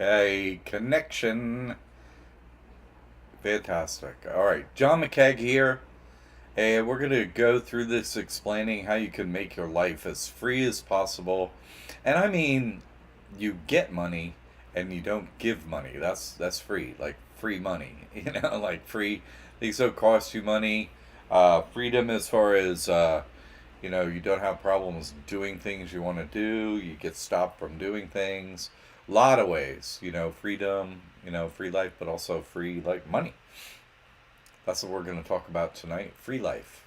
Okay, connection. Fantastic. All right, John McKeag here, and we're going to go through this explaining how you can make your life as free as possible. And I mean, you get money and you don't give money. That's free, like free money. Like free things don't cost you money. Freedom as far as you don't have problems doing things you want to do. You get stopped from doing things. A lot of ways, freedom, free life, but also free like money. That's what we're going to talk about tonight. Free life,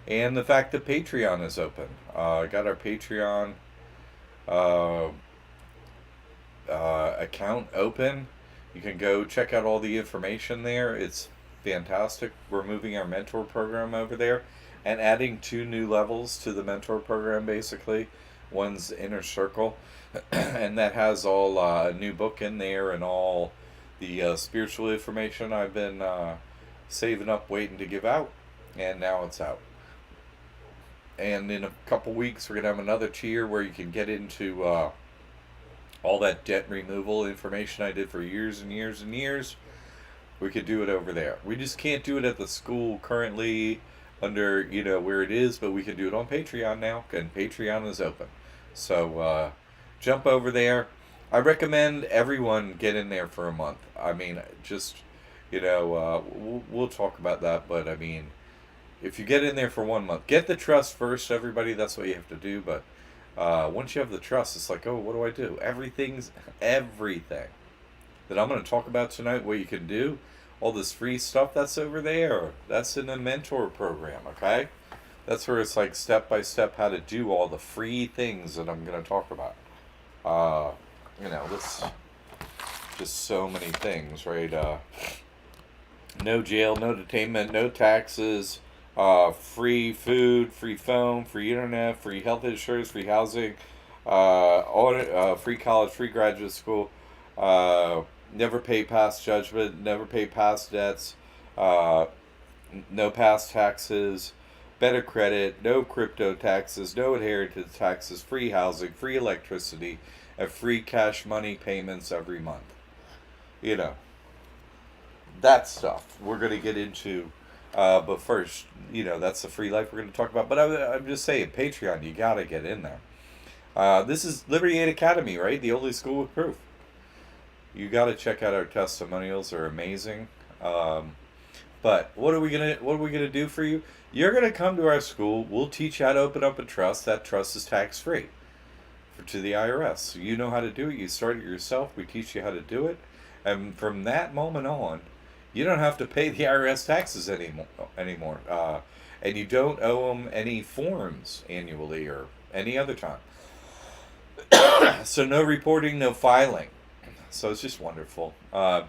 and the fact that Patreon is open. Got our Patreon uh, account open. You can go check out all the information there. It's fantastic. We're moving our mentor program over there and adding two new levels to the mentor program basically. One's Inner Circle, and that has all a new book in there and all the spiritual information I've been saving up waiting to give out, and now it's out. And in a couple weeks, we're going to have another tier where you can get into all that debt removal information I did for years and years and years. We could do it over there. We just can't do it at the school currently under, where it is, but we can do it on Patreon now, and Patreon is open. So jump over there. I recommend everyone get in there for a month. I mean, just, we'll talk about that, but I mean, if you get in there for 1 month, get the trust first, everybody. That's what you have to do. But once you have the trust, it's like, oh, what do I do? Everything that I'm going to talk about tonight, what you can do, all this free stuff that's over there, that's in the mentor program, okay? That's where it's like step by step how to do all the free things that I'm going to talk about. This just so many things, right? No jail, no detainment, no taxes, free food, free phone, free internet, free health insurance, free housing, free college, free graduate school, never pay past judgment, never pay past debts, no past taxes, better credit, no crypto taxes, no inheritance taxes, free housing, free electricity, and free cash money payments every month. You know, that stuff we're going to get into. But first, that's the free life we're going to talk about. But I'm just saying, Patreon, you got to get in there. This is Liberty Aid Academy, right? The only school with proof. You got to check out our testimonials; they're amazing. But what are we gonna do for you? You're gonna come to our school. We'll teach you how to open up a trust. That trust is tax free to the IRS. So you know how to do it. You start it yourself. We teach you how to do it, and from that moment on, you don't have to pay the IRS taxes anymore. And you don't owe them any forms annually or any other time. So no reporting, no filing. So it's just wonderful. A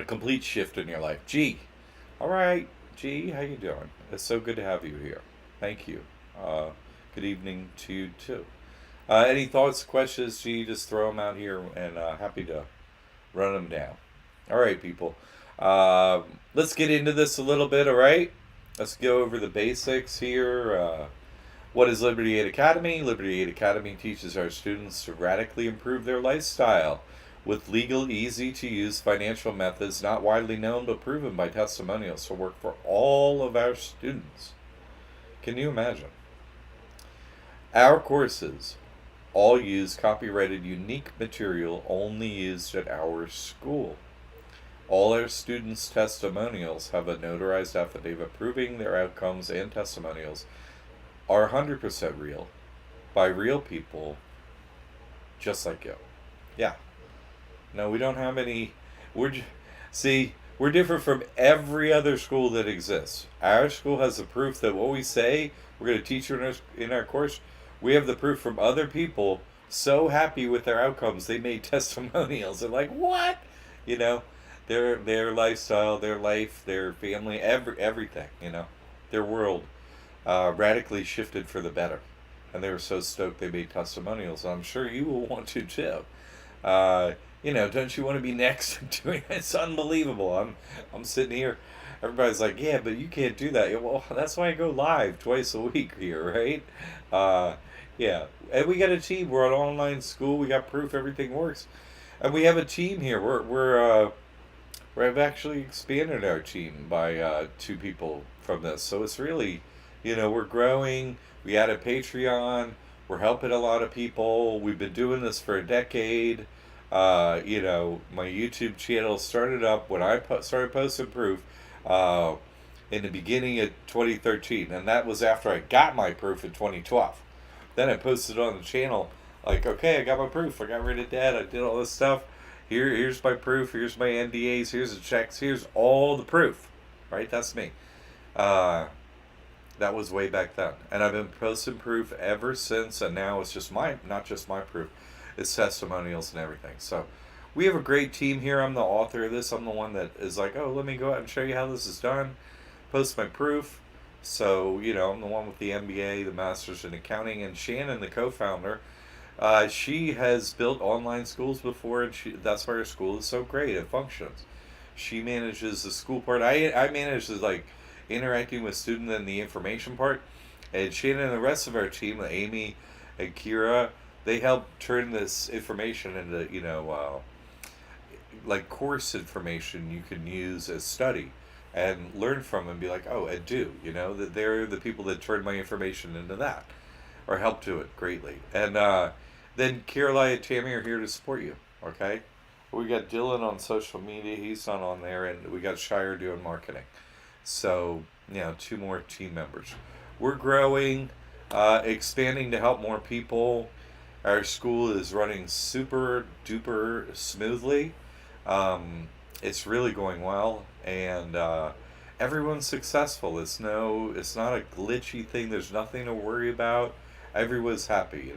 complete shift in your life. G. All right, G, how you doing? It's so good to have you here. Thank you. Good evening to you too. Any thoughts, questions, G? Just throw them out here, and happy to run them down. All right, people. Let's get into this a little bit. All right. Let's go over the basics here. What is Liberty Aid Academy? Liberty Aid Academy teaches our students to radically improve their lifestyle with legal, easy-to-use financial methods not widely known but proven by testimonials to work for all of our students. Can you imagine? Our courses all use copyrighted unique material only used at our school. All our students' testimonials have a notarized affidavit proving their outcomes, and testimonials are 100% real by real people just like you. Yeah. No, we don't have any. We're different from every other school that exists. Our school has the proof that what we say we're going to teach you in our course, we have the proof from other people so happy with their outcomes they made testimonials. They're like, what? Their lifestyle, their life, their family, everything. Their world radically shifted for the better, and they were so stoked they made testimonials. I'm sure you will want to too. Don't you want to be next doing it? It's unbelievable. I'm sitting here. Everybody's like, yeah, but you can't do that. Yeah, well, that's why I go live twice a week here, right? Yeah. And we got a team. We're an online school. We got proof everything works. And we have a team here. We've actually expanded our team by two people from this. So it's really, we're growing. We added Patreon. We're helping a lot of people. We've been doing this for a decade. My YouTube channel started up when I started posting proof uh, in the beginning of 2013. And that was after I got my proof in 2012. Then I posted on the channel, like, okay, I got my proof. I got rid of debt. I did all this stuff. Here's my proof. Here's my NDAs. Here's the checks. Here's all the proof. Right? That's me. Uh, that was way back then, and I've been posting proof ever since. And now it's just not just my proof, it's testimonials and everything. So we have a great team here. I'm the author of this. I'm the one that is like, oh, let me go out and show you how this is done. Post my proof. So I'm the one with the MBA, the Master's in Accounting, and Shannon, the co-founder. She has built online schools before, and that's why her school is so great. It functions. She manages the school part. I manage the interacting with students and the information part. And Shannon and the rest of our team, Amy and Kira, they help turn this information into like course information you can use as study and learn from and be like, oh, and do that they're the people that turn my information into that or help do it greatly. And then Caroline and Tammy are here to support you. Okay, we got Dylan on social media. He's not on there, and we got Shire doing marketing. So two more team members. We're growing, expanding to help more people. Our school is running super duper smoothly. It's really going well, and everyone's successful. It's not a glitchy thing. There's nothing to worry about. Everyone's happy.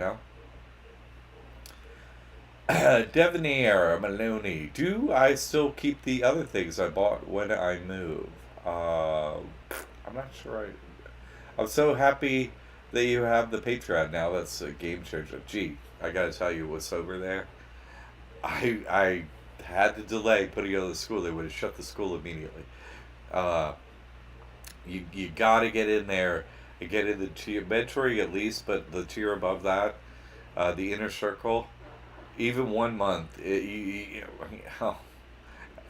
Devonair Maloney. Do I still keep the other things I bought when I move? I'm not sure. I'm so happy that you have the Patreon now. That's a game changer. Gee, I gotta tell you what's over there. I had to delay putting it on the school. They would have shut the school immediately. Uh, you gotta get in there and get in the tier mentoring at least, but the tier above that, the inner circle, even 1 month. Oh.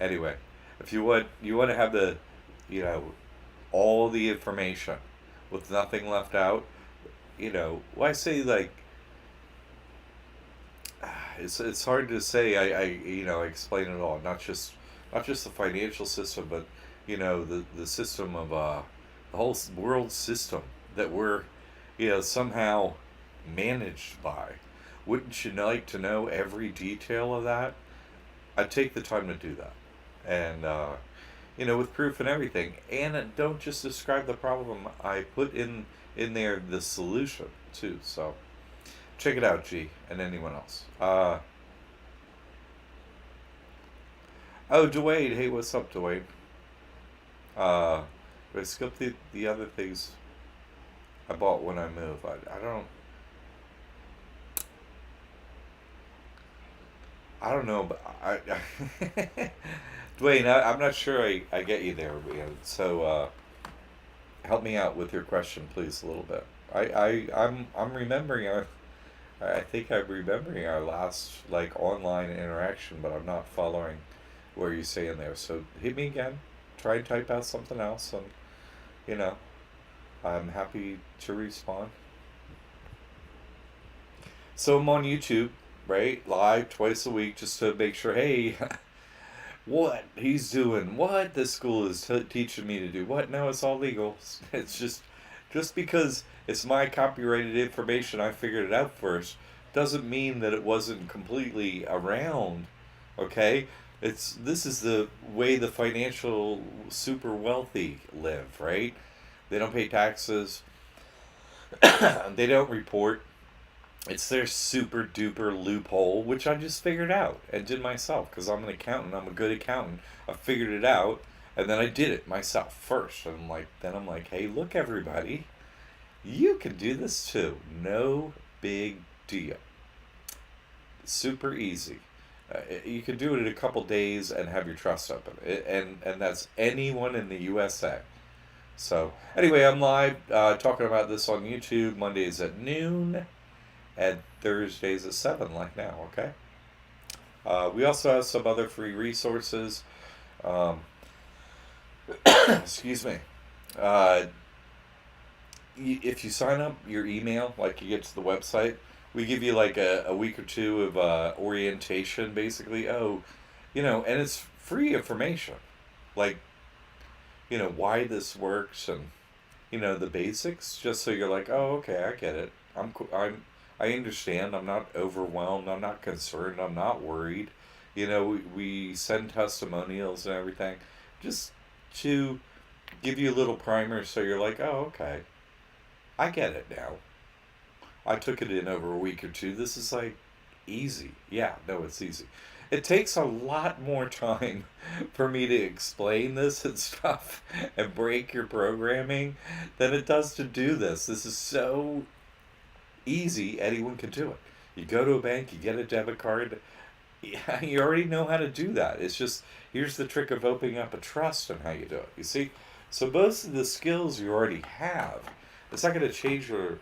Anyway, if you want to have the, you know, all the information with nothing left out. Well, I say like it's hard to say. I explain it all, not just the financial system, but the system of the whole world system that we're somehow managed by. Wouldn't you like to know every detail of that? I'd take the time to do that, and with proof and everything. And don't just describe the problem. I put in there the solution too. So check it out, G, and anyone else. Oh, Dwayne. Hey, what's up, Dwayne? Did I skip the other things I bought when I moved? I don't know, but Dwayne, I'm not sure I get you there, man. So help me out with your question, please, a little bit. I'm remembering I think I'm remembering our last like online interaction, but I'm not following what you say in there. So hit me again. Try and type out something else, and you know I'm happy to respond. So I'm on YouTube, right, live twice a week, just to make sure. Hey, what he's doing, what this school is teaching me to do. What? No, it's all legal. It's just because it's my copyrighted information, I figured it out first, doesn't mean that it wasn't completely around. Okay, this is the way the financial super wealthy live, right? They don't pay taxes. They don't report. It's their super duper loophole, which I just figured out and did myself because I'm an accountant. I'm a good accountant. I figured it out, and then I did it myself first. And I'm like, hey, look, everybody, you can do this too. No big deal. Super easy. You can do it in a couple days and have your trust open. And that's anyone in the USA. So anyway, I'm live talking about this on YouTube Mondays at noon and Thursdays at 7, like now. Okay. We also have some other free resources. Um, excuse me. Uh, if you sign up your email, like you get to the website, we give you like a week or two of orientation, basically. Oh, and it's free information, like why this works and the basics, just so you're like, oh, okay, I get it. I understand. I'm not overwhelmed. I'm not concerned. I'm not worried. We send testimonials and everything, just to give you a little primer, so you're like, oh, okay, I get it now. I took it in over a week or two. This is like easy. Yeah, no, it's easy. It takes a lot more time for me to explain this and stuff and break your programming than it does to do this. This is so easy, anyone can do it. You go to a bank, you get a debit card. Yeah, you already know how to do that. It's just, here's the trick of opening up a trust and how you do it. You see? So most of the skills you already have. It's not going to change your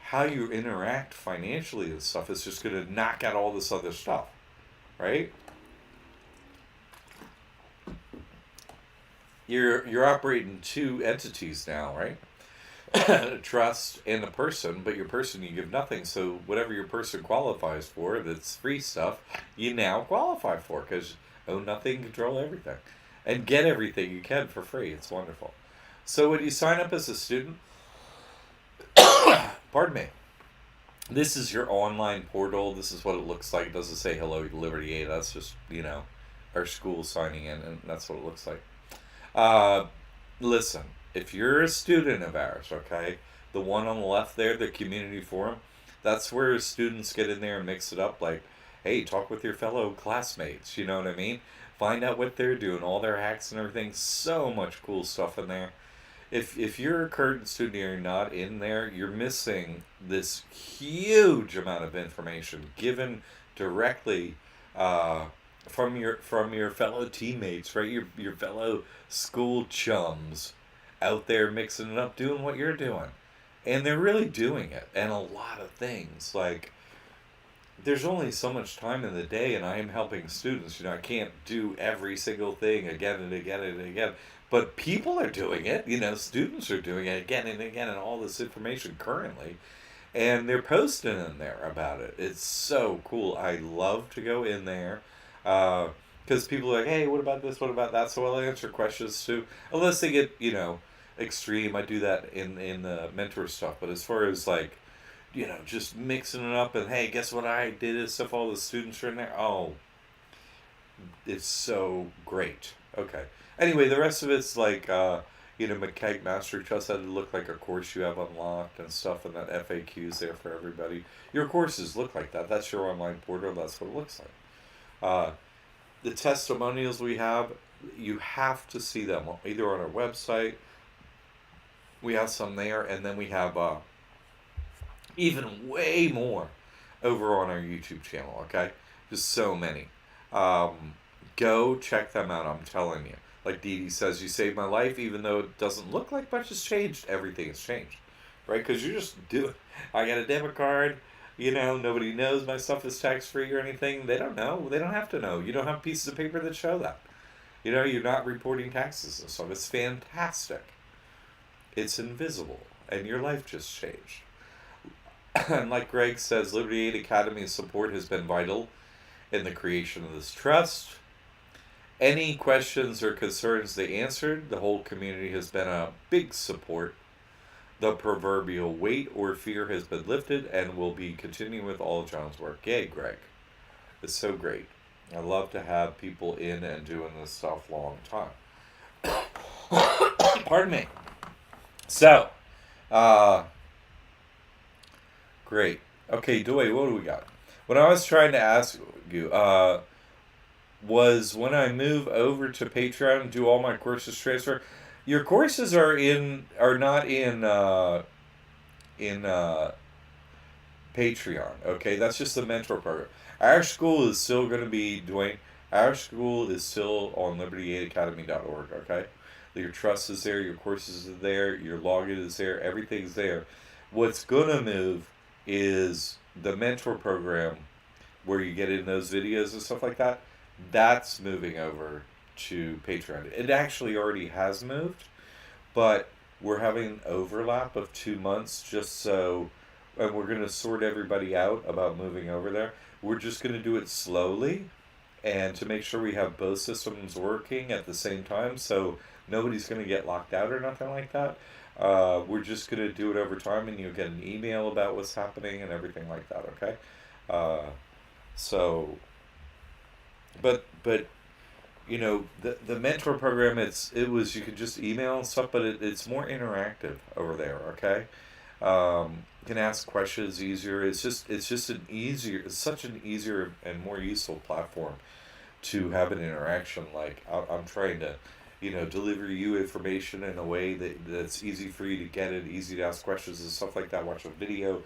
how you interact financially and stuff. It's just going to knock out all this other stuff, right? You're operating two entities now, right? A trust and a person, but your person you give nothing. So whatever your person qualifies for, that's free stuff, you now qualify for because own nothing, control everything, and get everything you can for free. It's wonderful. So when you sign up as a student, pardon me, this is your online portal. This is what it looks like. It doesn't say hello Liberty A. That's just our school signing in, and that's what it looks like. Uh, Listen, if you're a student of ours, okay, the one on the left there, the community forum, that's where students get in there and mix it up. Like, hey, talk with your fellow classmates. You know what I mean? Find out what they're doing, all their hacks and everything. So much cool stuff in there. If you're a current student and you're not in there, you're missing this huge amount of information given directly uh, from your fellow teammates, right? Your fellow school chums out there mixing it up, doing what you're doing, and they're really doing it. And a lot of things like there's only so much time in the day, and I am helping students. I can't do every single thing again and again and again. But people are doing it. Students are doing it again and again, and all this information currently, and they're posting in there about it. It's so cool. I love to go in there, because people are like, hey, what about this? What about that? So I'll answer questions too, unless they get extreme. I do that in the mentor stuff. But as far as like just mixing it up and hey, guess what I did and stuff, all the students are in there. Oh, it's so great. Okay. Anyway, the rest of it's like, McKeg Master Trust had to look like a course you have unlocked and stuff, and that FAQ is there for everybody. Your courses look like that. That's your online portal. That's what it looks like. The testimonials we have, you have to see them either on our website. We have some there, and then we have even way more over on our YouTube channel, okay? Just so many. Go check them out, I'm telling you. Like Dee Dee says, you saved my life, even though it doesn't look like much has changed. Everything has changed, right? Because you're just doing. I got a debit card. Nobody knows my stuff is tax-free or anything. They don't know. They don't have to know. You don't have pieces of paper that show that. You're not reporting taxes and stuff. It's fantastic. It's invisible, and your life just changed. And like Greg says, Liberty Aid Academy's support has been vital in the creation of this trust. Any questions or concerns they answered, the whole community has been a big support. The proverbial weight or fear has been lifted and will be continuing with all of John's work. Yay, Greg. It's so great. I love to have people in and doing this stuff long time. Pardon me. So, great. Okay, Dwayne, what do we got? What I was trying to ask you, was when I move over to Patreon and do all my courses transfer, your courses are not in Patreon. Okay, that's just the mentor program. Our school is still going to be doing. Our school is still on libertyaidacademy.org. Okay, your trust is there, your courses are there, your login is there, everything's there. What's going to move is the mentor program where you get in those videos and stuff like that, that's moving over to Patreon. It actually already has moved, but we're having an overlap of 2 months just so, and we're going to sort everybody out about moving over there. We're just going to do it slowly and to make sure we have both systems working at the same time so nobody's going to get locked out or nothing like that. We're just going to do it over time, and you'll get an email about what's happening and everything like that, okay? Uh, so, but the mentor program, you could just email and stuff, but it's more interactive over there, okay? You can ask questions easier. It's such an easier and more useful platform to have an interaction. Like I'm trying to, deliver you information in a way that's easy for you to get it, easy to ask questions and stuff like that. Watch a video,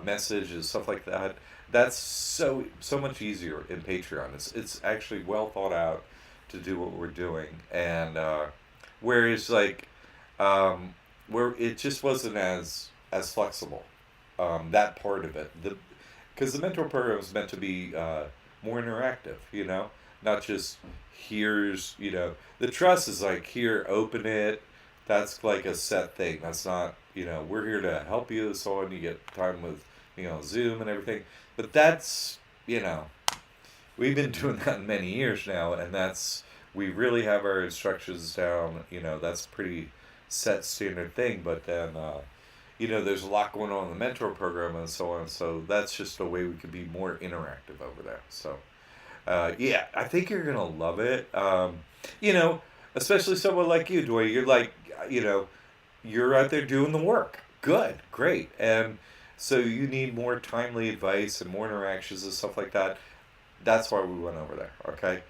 message and stuff like that. That's so much easier in Patreon. It's actually well thought out to do what we're doing, and whereas like where it just wasn't as flexible, that part of it, because the mentor program is meant to be more interactive, not just the trust is like, here, open it. That's like a set thing. That's not, we're here to help you, so on. You get time with, Zoom and everything. But that's, we've been doing that many years now, and we really have our instructions down. That's pretty set standard thing. But then, there's a lot going on in the mentor program and so on. So that's just a way we could be more interactive over there. So, yeah, I think you're gonna love it. Especially someone like you, Dwayne. You're like, you're out there doing the work. Good, great, and so you need more timely advice and more interactions and stuff like that. That's why we went over there. Okay,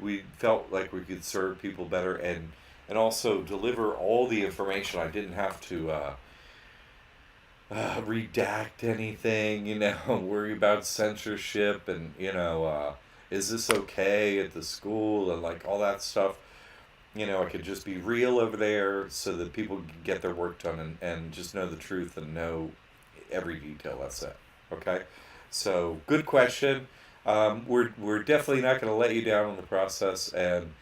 we felt like we could serve people better and also deliver all the information. I didn't have to redact anything, worry about censorship and, is this okay at the school and like all that stuff. I could just be real over there so that people can get their work done and just know the truth and know every detail. That's it. Okay? So, good question. We're definitely not going to let you down in the process. And,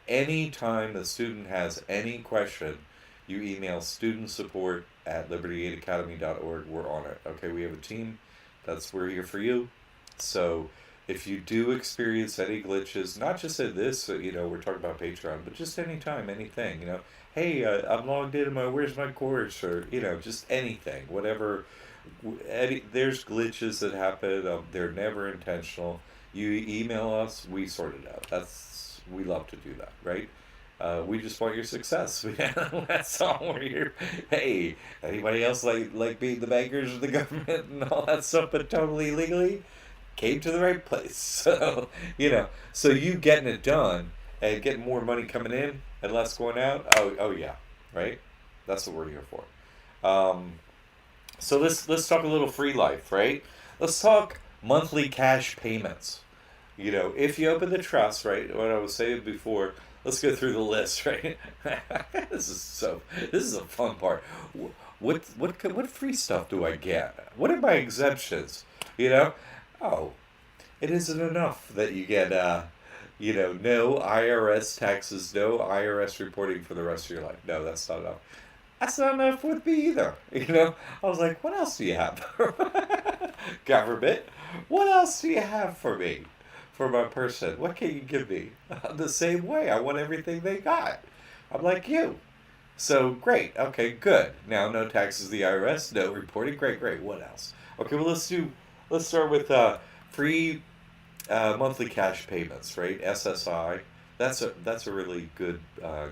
anytime the student has any question, you email studentsupport@liberty8academy.org. We're on it. Okay, we have a team. We're here for you. So if you do experience any glitches, not just in this, we're talking about Patreon, but just anytime, anything, hey, I'm logged in, where's my course, or, just anything, whatever. There's glitches that happen. They're never intentional. You email us, we sort it out. We love to do that, right? We just want your success. That's all we're here. Hey, anybody else like being the bankers or the government and all that stuff, but totally legally, came to the right place. So, so you getting it done and getting more money coming in and less going out. Oh yeah, right. That's what we're here for. So let's talk a little free life, right? Let's talk monthly cash payments. If you open the trust, right? What I was saying before. Let's go through the list, right? This is a fun part. What free stuff do I get? What are my exemptions? Oh, it isn't enough that you get no IRS taxes, no IRS reporting for the rest of your life. No, that's not enough. That's not enough with me either. I was like, what else do you have? Government, what else do you have for me? For my person, what can you give me? The same way, I want everything they got. I'm like you. So, great. Okay, good. Now, no taxes to the IRS, no reporting. Great. What else? Okay, well, let's start with free monthly cash payments, right? SSI. That's a really good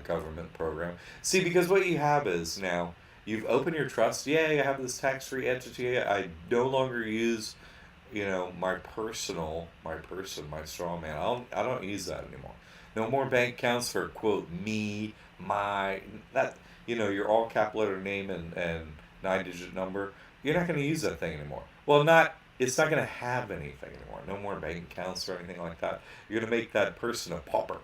government program. See, because what you have is now you've opened your trust. Yeah, you have this tax-free entity. I no longer use my straw man. I don't use that anymore. No more bank accounts for quote me, my, that, your all cap letter name and 9-digit number. You're not going to use that thing anymore. Well, it's not going to have anything anymore. No more bank accounts or anything like that. You're going to make that person a pauper.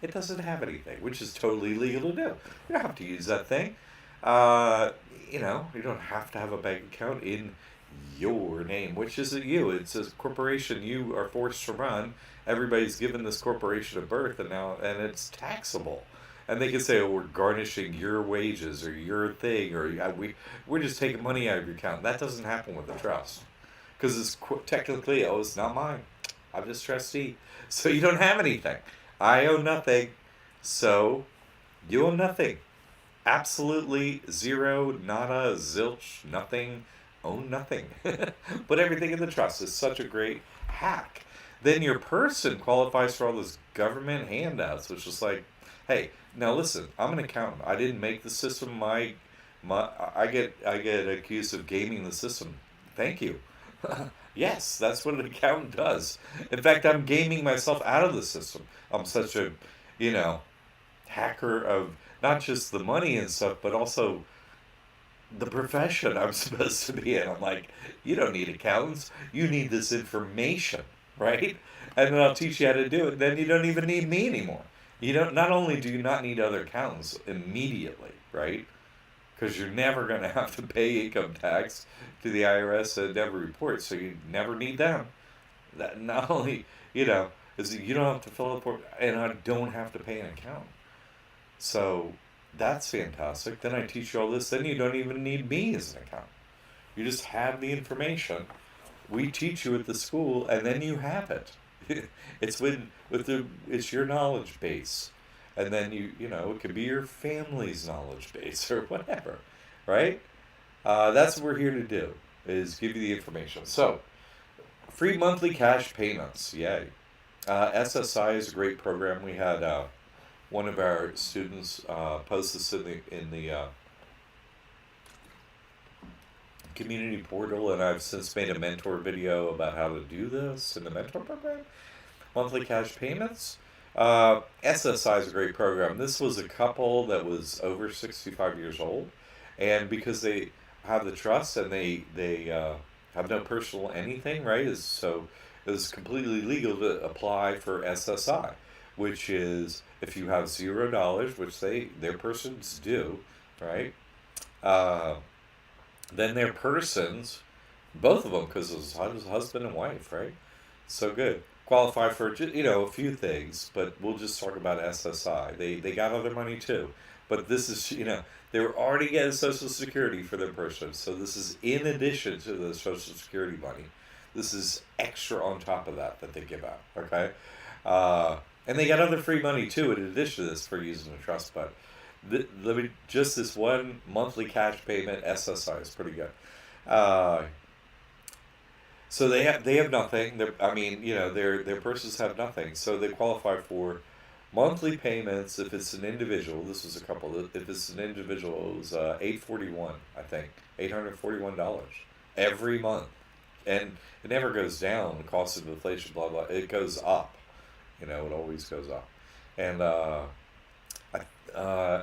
It doesn't have anything, which is totally legal to do. You don't have to use that thing. You don't have to have a bank account in your name, which isn't you. It's a corporation you are forced to run. Everybody's given this corporation a birth, and it's taxable. And they can say, "Oh, we're garnishing your wages or your thing, or we're just taking money out of your account." That doesn't happen with a trust, because technically, oh, it's not mine. I'm just trustee, so you don't have anything. I own nothing, so you own nothing. Absolutely zero, nada, zilch, nothing, own nothing. Put everything in the trust. Is such a great hack. Then your person qualifies for all those government handouts, which is like, hey, now listen, I'm an accountant. I didn't make the system. My I get accused of gaming the system. Thank you. Yes, that's what an accountant does. In fact, I'm gaming myself out of the system. I'm such a, you know, hacker of not just the money and stuff, but also the profession I'm supposed to be in. I'm like, you don't need accountants. You need this information, right? And then I'll teach you how to do it. Then you don't even need me anymore. You don't. Not only do you not need other accountants immediately, right? Because you're never going to have to pay income tax to the IRS and never report, so you never need them. That not only is that you don't have to fill out for, and I don't have to pay an accountant. So that's fantastic. Then I teach you all this. Then you don't even need me as an accountant. You just have the information. We teach you at the school, and then you have it. It's it's your knowledge base, and then it could be your family's knowledge base or whatever, right? That's what we're here to do, is give you the information. So free monthly cash payments, yay! SSI is a great program. We had one of our students post this in the community portal, and I've since made a mentor video about how to do this in the mentor program. Monthly cash payments. SSI is a great program. This was a couple that was over 65 years old, and because they have the trust and they have no personal anything, right? So it was completely legal to apply for SSI, which is if you have $0, which their persons do, right? Uh, then their persons, both of them, because it's husband and wife, right? So good. Qualify for a few things, but we'll just talk about SSI. They got other money too, but this is they were already getting Social Security for their person, so this is in addition to the Social Security money. This is extra on top of that they give out. Okay, and they got other free money too in addition to this for using the trust. But just this one monthly cash payment SSI is pretty good. Uh, so they have nothing. Their persons have nothing. So they qualify for monthly payments if it's an individual. This was a couple. If it's an individual, it was $841. I think $841 every month, and it never goes down. The cost of inflation, blah blah. It goes up. It always goes up, and I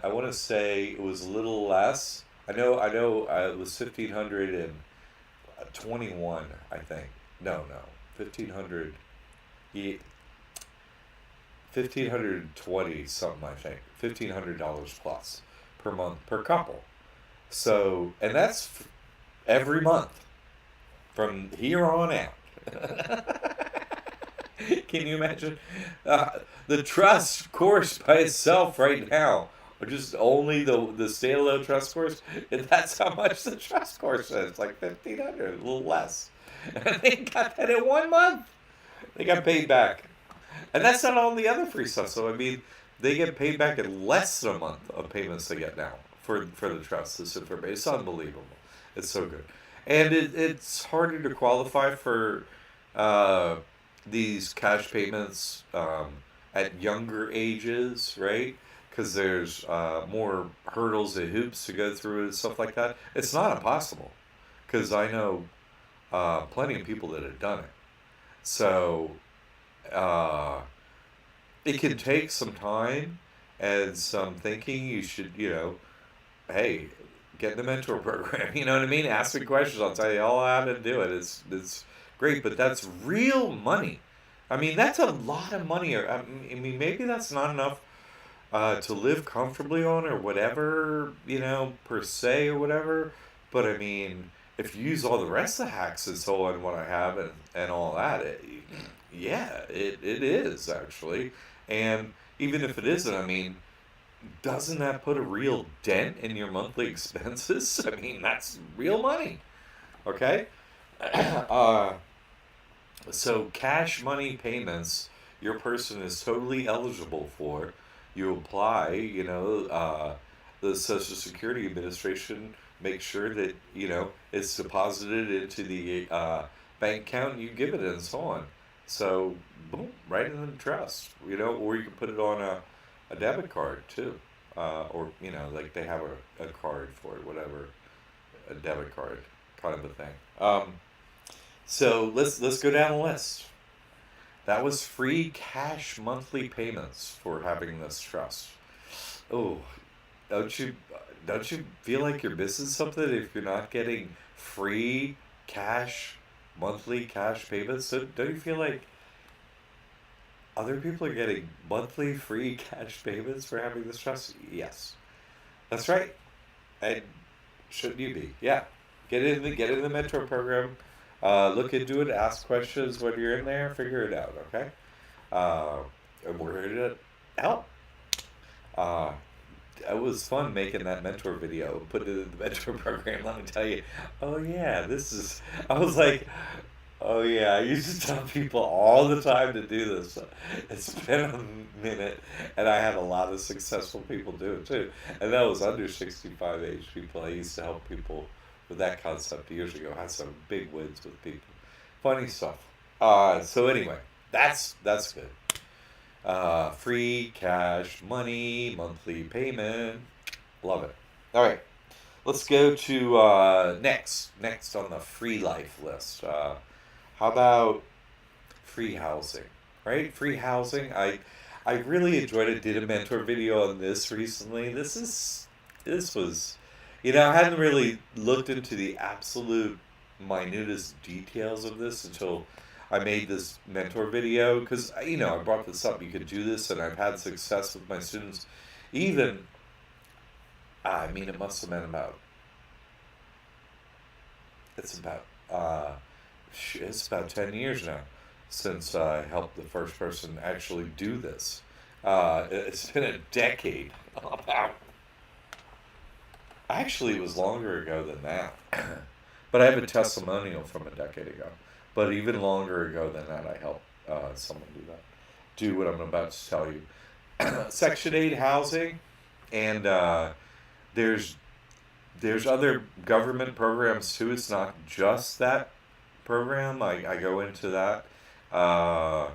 want to say it was a little less. I know. It was 1,521. I think. No, 1,500. 1,520 something. I think $1,500 plus per month per couple. So, and that's every month from here on out. Can you imagine? The trust course by itself right now, or just only the standalone trust course, and that's how much the trust course is. It's like 1,500, a little less. And they got that in 1 month. They got paid back. And that's not all the other free stuff. So, they get paid back in less than a month of payments they get now for the trust. This information. It's unbelievable. It's so good. And it's harder to qualify for these cash payments at younger ages, right? Because there's more hurdles and hoops to go through and stuff like that. It's not impossible, because I know plenty of people that have done it. So uh, it can take some time and some thinking. You should, hey, get in the mentor program. You know what I mean? Ask me questions. I'll tell you all how to do it. It's great, but that's real money. That's a lot of money. Maybe that's not enough to live comfortably on or whatever, per se or whatever. But if you use all the rest of the hacks and so on, what I have and all that, yeah, it is actually. And even if it isn't, I mean, doesn't that put a real dent in your monthly expenses? I mean, that's real money. Okay? uh, so cash money payments, your person is totally eligible for. You apply, the Social Security Administration makes sure that, it's deposited into the bank account and you give it and so on. So, boom, right in the trust, or you can put it on a debit card too. Or, like they have a card for it, whatever, a debit card kind of a thing. So let's go down the list. That was free cash monthly payments for having this trust. Oh, don't you don't you feel like you're missing something if you're not getting free cash monthly cash payments? So don't you feel like other people are getting monthly free cash payments for having this trust? Yes, that's right. And shouldn't you be? Yeah. Get in the mentor program. Look into it. Ask questions when you're in there. Figure it out. Okay. Uh, and we're here to help. Uh, it was fun making that mentor video, put it in the mentor program. Let me tell you. Oh yeah, this is. I was like, oh yeah, I used to tell people all the time to do this. It's been a minute, and I had a lot of successful people do it too. And that was under 65 age people. I used to help people with that concept years ago. I had some big wins with people. Funny stuff. So anyway, that's good. Free cash money, monthly payment. Love it. All right, let's go to next on the free life list. How about free housing? Right, free housing. I really enjoyed it. Did a mentor video on this recently. This was, I hadn't really looked into the absolute minutest details of this until I made this mentor video because I brought this up. You could do this, and I've had success with my students. Even I mean, it must have been about it's about it's about 10 years now since I helped the first person actually do this. It's been a decade. About Actually, it was longer ago than that. But I have a testimonial from a decade ago. But even longer ago than that, I helped someone do that. Do what I'm about to tell you. Section 8 housing, and there's there's other government programs too. It's not just that program. I go into that uh,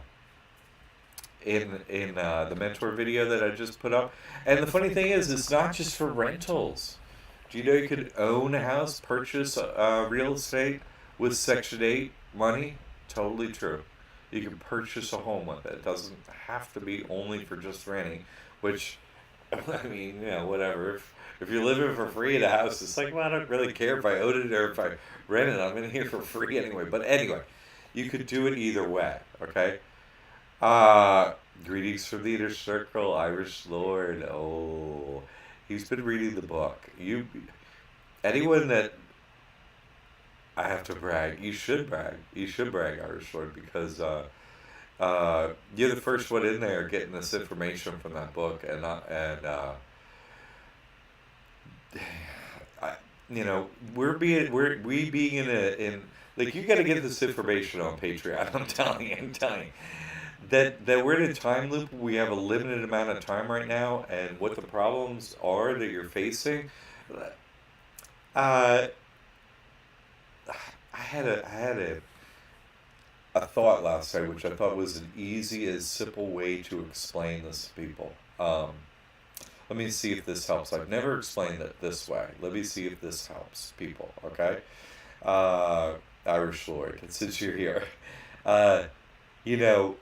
in the mentor video that I just put up. And the funny thing is, it's not just for rentals. Do you know you could own a house, purchase real estate with Section 8 money? Totally true. You can purchase a home with it. It doesn't have to be only for just renting, which, I mean, whatever. If you're living for free at a house, it's like, well, I don't really care if I own it or if I rent it. I'm in here for free anyway. But anyway, you could do it either way, okay? Greetings from the inner circle, Irish Lord. Oh, he's been reading the book. Anyone that I have to brag, you should brag. You should brag, Irish Lord, because you're the first one in there getting this information from that book, I, we being in like you got to get this information on Patreon. I'm telling you that we're in a time loop. We have a limited amount of time right now, and what the problems are that you're facing. Uh, I had a thought last night, which I thought was an easy and simple way to explain this to people. Let me see if this helps. I've never explained it this way. Let me see if this helps people. Okay, uh, Irish Lord, since you're here, uh, you know,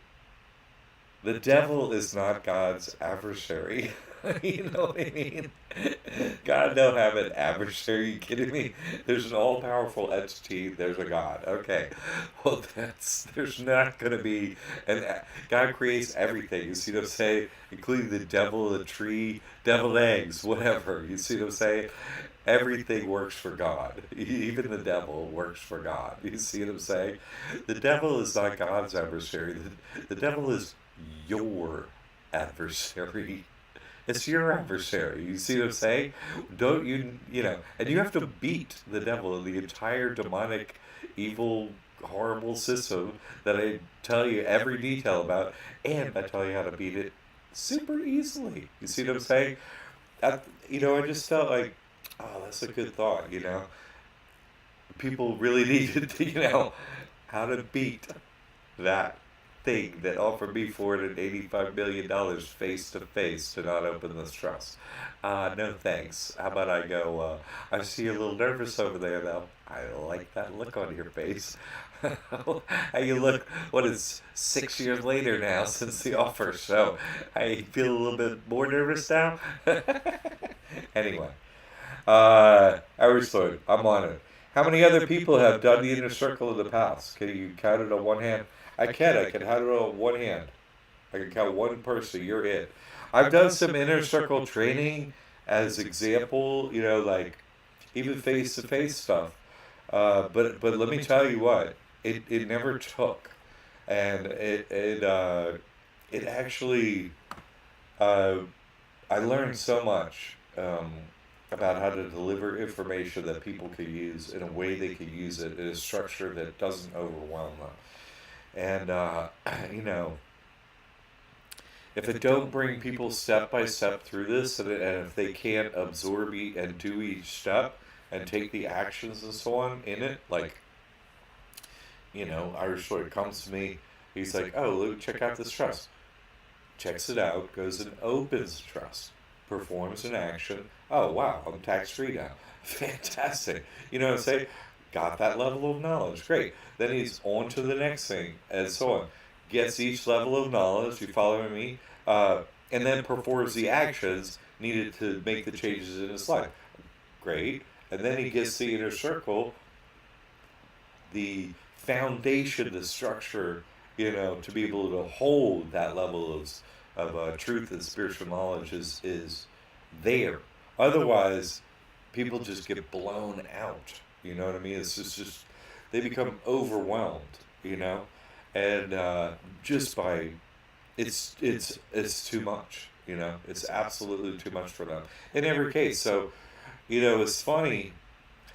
the devil is not God's adversary. You know what I mean? God don't have an adversary. You kidding me? There's an all-powerful entity. There's a God. Okay. Well, there's not going to be God creates everything. You see what I'm saying? Including the devil, the tree, deviled eggs, whatever. You see what I'm saying? everything works for God. Even the devil works for God. You see what I'm saying? The devil is not God's adversary. The devil is your adversary. It's your adversary. You see what I'm saying? Don't you, and you have to beat the devil, the entire demonic, evil, horrible system that I tell you every detail about, and I tell you how to beat it super easily. You see what I'm saying? I just felt like, oh, that's a good thought, People really needed to, how to beat that thing that offered me $485 million face to face to not open this trust. No thanks. How about I go, I see you're a little nervous over there though. I like that look on your face. How you look, what is 6 years later now since the offer, so I feel a little bit more nervous now. Anyway, Irish Lord, I'm on it. How many other people have done the inner circle in the past? Can you count it on one hand? I can. I can count it on one hand. I can count one person. You're it. I've done some inner circle training as example, like even face to face stuff. But let me tell you what, it never took, and it actually I learned so much about how to deliver information that people could use in a way they could use it in a structure that doesn't overwhelm them. And if it don't bring people step by step through this, and if they can't absorb and do each step and take the actions and so on in it, like Irish Lord comes to me, he's like, oh, Luke, check out this trust. Checks it out, goes and opens the trust, performs an action. Oh, wow, I'm tax free now. Fantastic. You know what I'm saying? Got that level of knowledge. Great. Then he's on to the next thing, and so on. Gets each level of knowledge, you following me? And then performs the actions needed to make the changes in his life. Great. And then he gets the inner circle, the foundation, the structure, to be able to hold that level of truth and spiritual knowledge is there. Otherwise, people just get blown out. You know what I mean? It's just they become overwhelmed. And just by it's too much. It's absolutely too much for them in every case. So it's funny.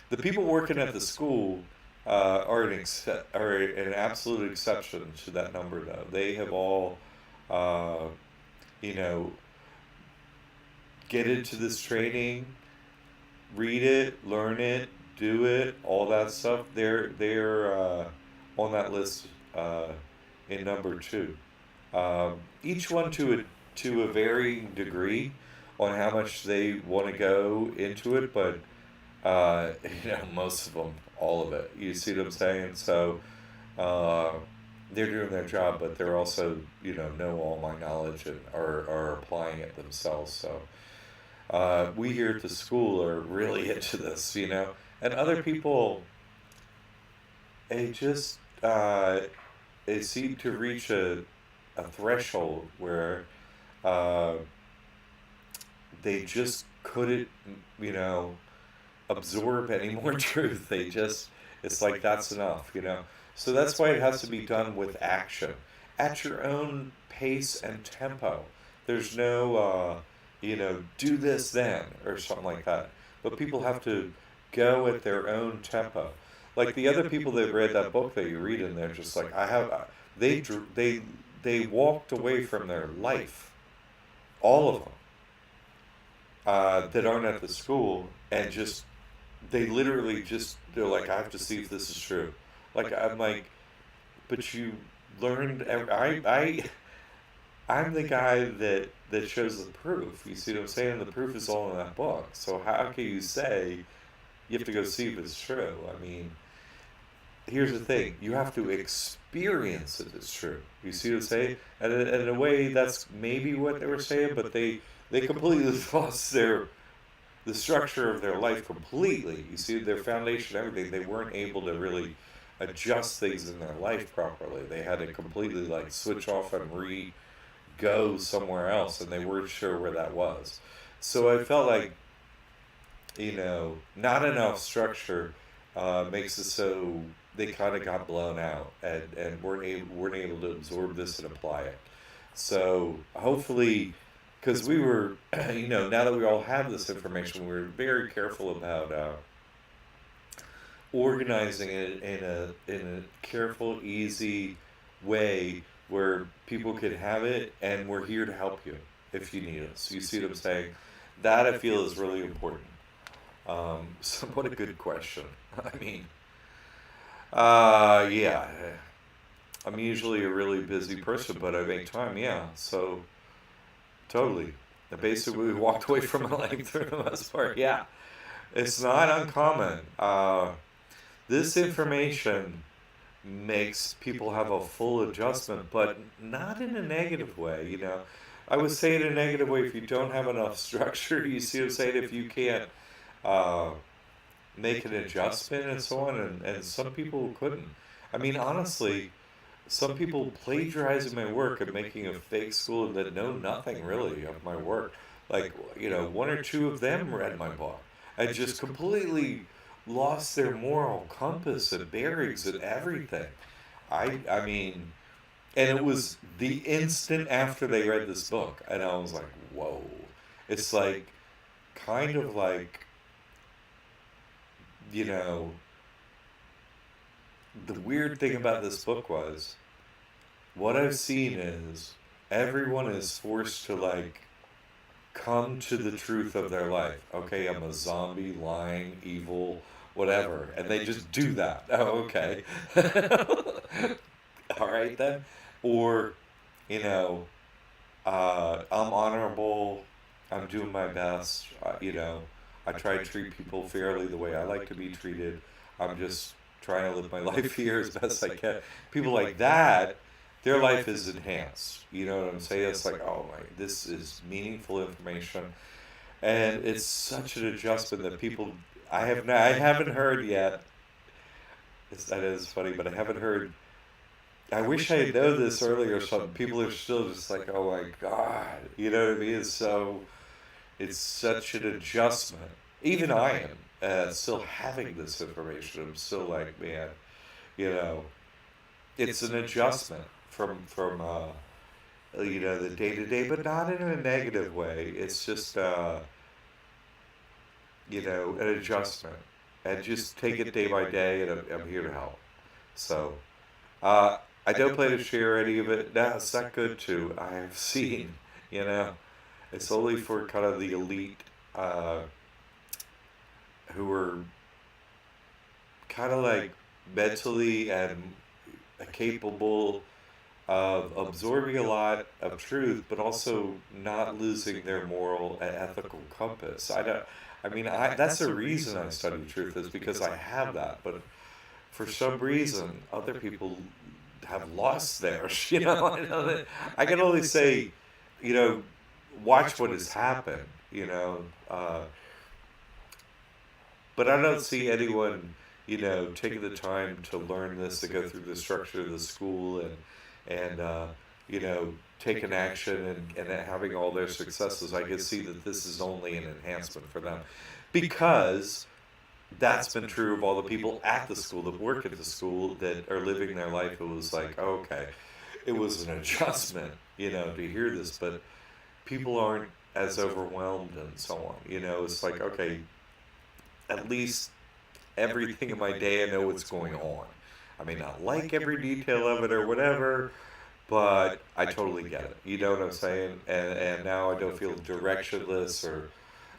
The people working at the school are an absolute exception to that number, though. They have all, get into this training, read it, learn it, do it, all that stuff. They're on that list in number 2. Each one to a varying degree on how much they want to go into it, but most of them, all of it. You see what I'm saying? So they're doing their job, but they're also know all my knowledge and are applying it themselves. So we here at the school are really into this, and other people, they just they seem to reach a threshold where they just couldn't, absorb any more truth. It's like that's enough, So that's why it has to be done with action, at your own pace and tempo. There's no, do this then or something like that. But people have to go at their own tempo. Like the other people that read that book that you read in there, just like they walked away from their life, all of them, that aren't at the school, and just they literally they're like, I have to see if this is true. Like I'm like, but you learned. I'm the guy that shows the proof. You see what I'm saying? The proof is all in that book. So how can you say you have to go see if it's true? I mean, here's the thing: you have to experience it as true. You see what I'm saying? And in a way, that's maybe what they were saying, but they completely lost the structure of their life completely. You see, their foundation, everything. They weren't able to really adjust things in their life properly. They had to completely switch off and go somewhere else, and they weren't sure where that was. So I felt like not enough structure makes it so they kind of got blown out and weren't able to absorb this and apply it. So hopefully, because we were, now that we all have this information, we're very careful about organizing it in a careful, easy way where people can have it, and we're here to help you if you need us. You see what I'm saying? That I feel is really important. So what a good question. I mean, yeah, I'm usually a really busy person, but I make time. Yeah, so totally. And basically, we walked away from it like for the most part. Yeah, it's not uncommon. This information makes people have a full adjustment, but not in a negative way. I would say in a negative way if you don't have enough structure. You see what I'm saying? If you can't uh, make an adjustment and so on, and some people couldn't. I mean, honestly, some people plagiarizing my work and making a fake school that know nothing really of my work. Like, one or two of them read my book and just completely lost their moral compass and bearings and everything. I mean, and it was the instant after they read this book, and I was like, whoa. It's like, kind of like, you know, the weird thing about this book was, what I've seen is everyone is forced to like come to the truth of their life. Okay, I'm a zombie, lying, evil, whatever, and they just do that. Oh, okay. All right then. Or, you know, I'm honorable. I'm doing my best. I try to treat people fairly the way I like to be treated. I'm just trying to live my life here as best I can. People like that, their life is enhanced. You know what I'm saying? It's like, oh my, this is meaningful information, and it's such an adjustment that people. I haven't heard yet. That is funny, but I haven't heard. I wish I had known this earlier. Some people are still just like, oh my god, you know what I mean? It's such an adjustment. Even I am still having this information. I'm still like, man, you know, it's an adjustment from the day to day, but not in a negative way. It's just an adjustment, and just take it day by day, and I'm here to help. So. I don't plan to share any of it. No, it's not good to. I have seen, you know, it's only for kind of the elite uh, who are kind of like mentally and capable of absorbing a lot of truth, but also not losing their moral and ethical compass. I don't. I mean, that's the reason I study truth is because I have that, but for some reason, other people have lost theirs. I can only say, you know, watch what has happened. But I don't see anyone, taking the time to learn this, to go through the structure of the school and taking action and having all their successes. I can see that this is only an enhancement for them, because that's been true of all the people at the school that work at the school that are living their life. It was like, oh, okay, it was an adjustment, to hear this, but people aren't as overwhelmed and so on. It's like, okay, at least everything in my day I know what's going on. I may not like every detail of it or whatever, but I totally get it. You know what I'm saying? And now I don't feel directionless, or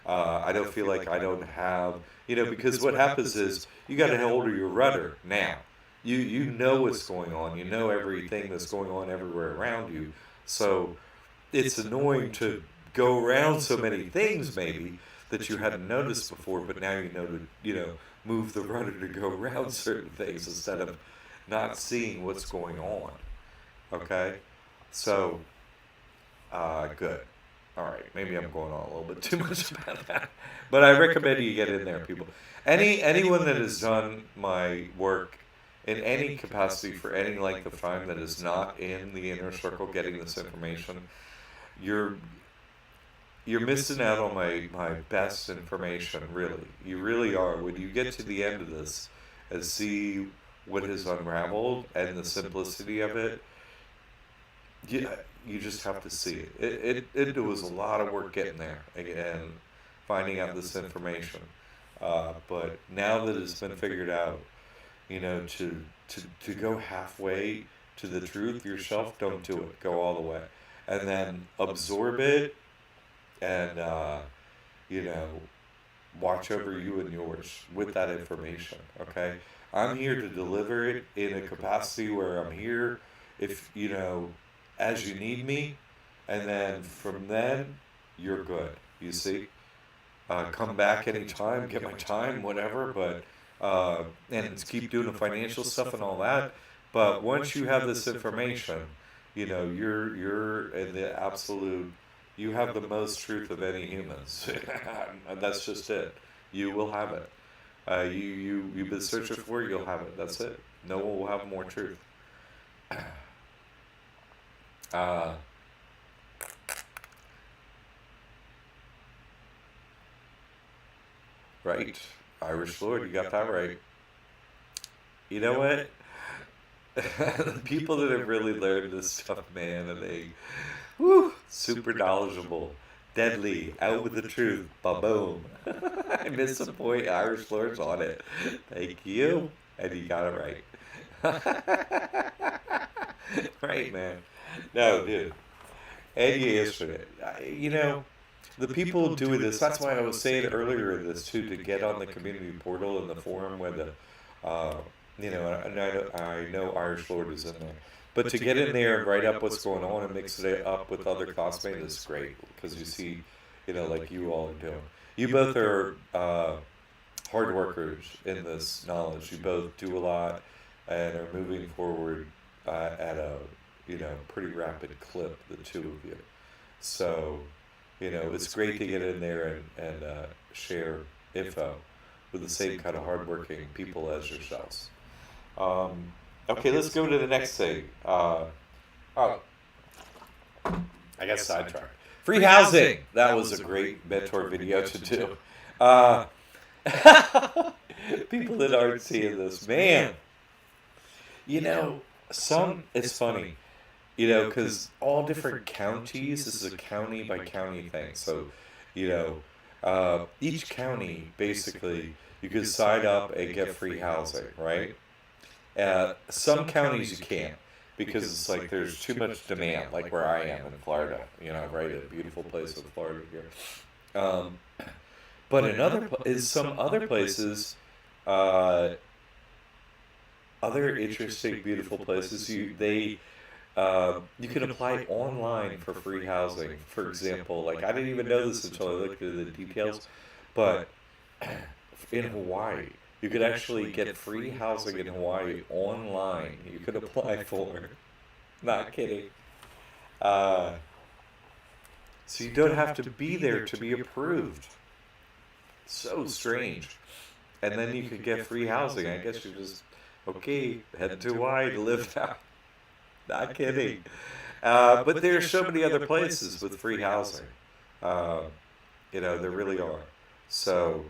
I don't feel like I don't have, because what happens is you got to hold your rudder now. You know what's going on. You know everything that's going on everywhere around you. So it's annoying to go around so many things maybe that you hadn't noticed before, but now you know to, move the rudder to go around certain things instead of not seeing what's going on. Okay? So, good. All right, maybe I'm going on a little bit too much about that, but I recommend you get in there, people. Anyone that has done my work in any capacity for any length of time that is not in the inner circle getting this information, you're you're missing out on my best information, really. You really are. When you get to the end of this and see what has unraveled and the simplicity of it, you, you just have to see it. It was a lot of work getting there and finding out this information. But now that it's been figured out, to go halfway to the truth yourself, don't do it. Go all the way. And then absorb it and, you know, watch over you and yours with that information. Okay. I'm here to deliver it in a capacity where I'm here if, as you need me. And then from then, you're good. You see? Come back anytime, get my time, whatever, but, and keep doing the financial stuff and all that. But once you have this information, you're in the absolute, you have the most truth of any humans. And that's just it. You will have it. You've been searching for it, you'll have it. That's it. No one will have more truth. Uh, right. Irish Lord, you got that right. You know what? The people that have really learned this stuff, man, and they, whew, super knowledgeable, deadly, out with the truth, ba-boom. I missed the point. Irish Lord's on it. Thank you. And you got it right. Right, man. No, dude. And you answered it. The people doing this, that's why I was saying earlier in this, too, to get on the community portal and the forum where uh, and I know Irish Lord is in there. But to get in there and write up what's going on and mix it up with other classmates is great because you see, like you all are doing. You both are hard workers in this knowledge. You both do a lot and are moving forward at a, pretty rapid clip, the two of you. So, it's great to get in there and share info with the same kind of hardworking people as yourselves. Okay, let's go to the next thing. Oh, I got sidetracked. Free housing. That was a great mentor video to do. Uh, People that aren't seeing this, man. It's funny. Because all different counties, this is a county by county thing. So, each county, basically, you could sign up and get free housing, right? Some counties you can't because it's like there's too much demand, like where I am in Florida, right? A beautiful place in Florida here. But in some other places, uh, other interesting, beautiful places, you can apply online for free housing. For example, like I didn't even know this until I looked at the details, but in Hawaii, you could actually get free housing in Hawaii online. You could apply for it. Not kidding. Uh, so you don't have to be there to be approved. So strange. And then you could get free housing. I guess you just, okay, head to Hawaii to live out. Not kidding. But there are so many other places with free housing. Uh, there really are. So,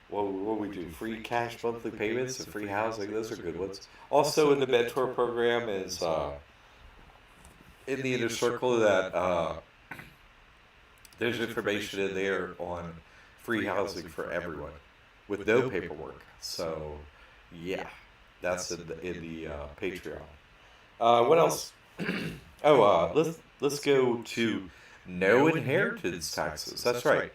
what we do? Free cash monthly payments and free housing. Those are good ones. Also in the mentor program is in the inner circle that there's information in there on free housing for everyone with no paperwork. So, yeah. That's in the Patreon. What else? Let's go to no inheritance taxes. That's right.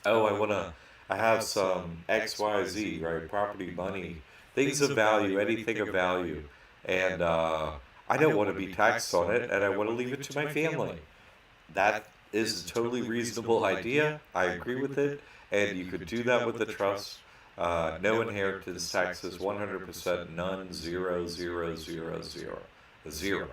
I have some XYZ, right? Property, money, things of value, anything of value, and I don't want to be taxed on it, and I want to leave it to my family. That is a totally reasonable idea. I agree with it, and you could do that with the trust. No inheritance taxes, 100%, none, 0, 0, 0, 0. Zero.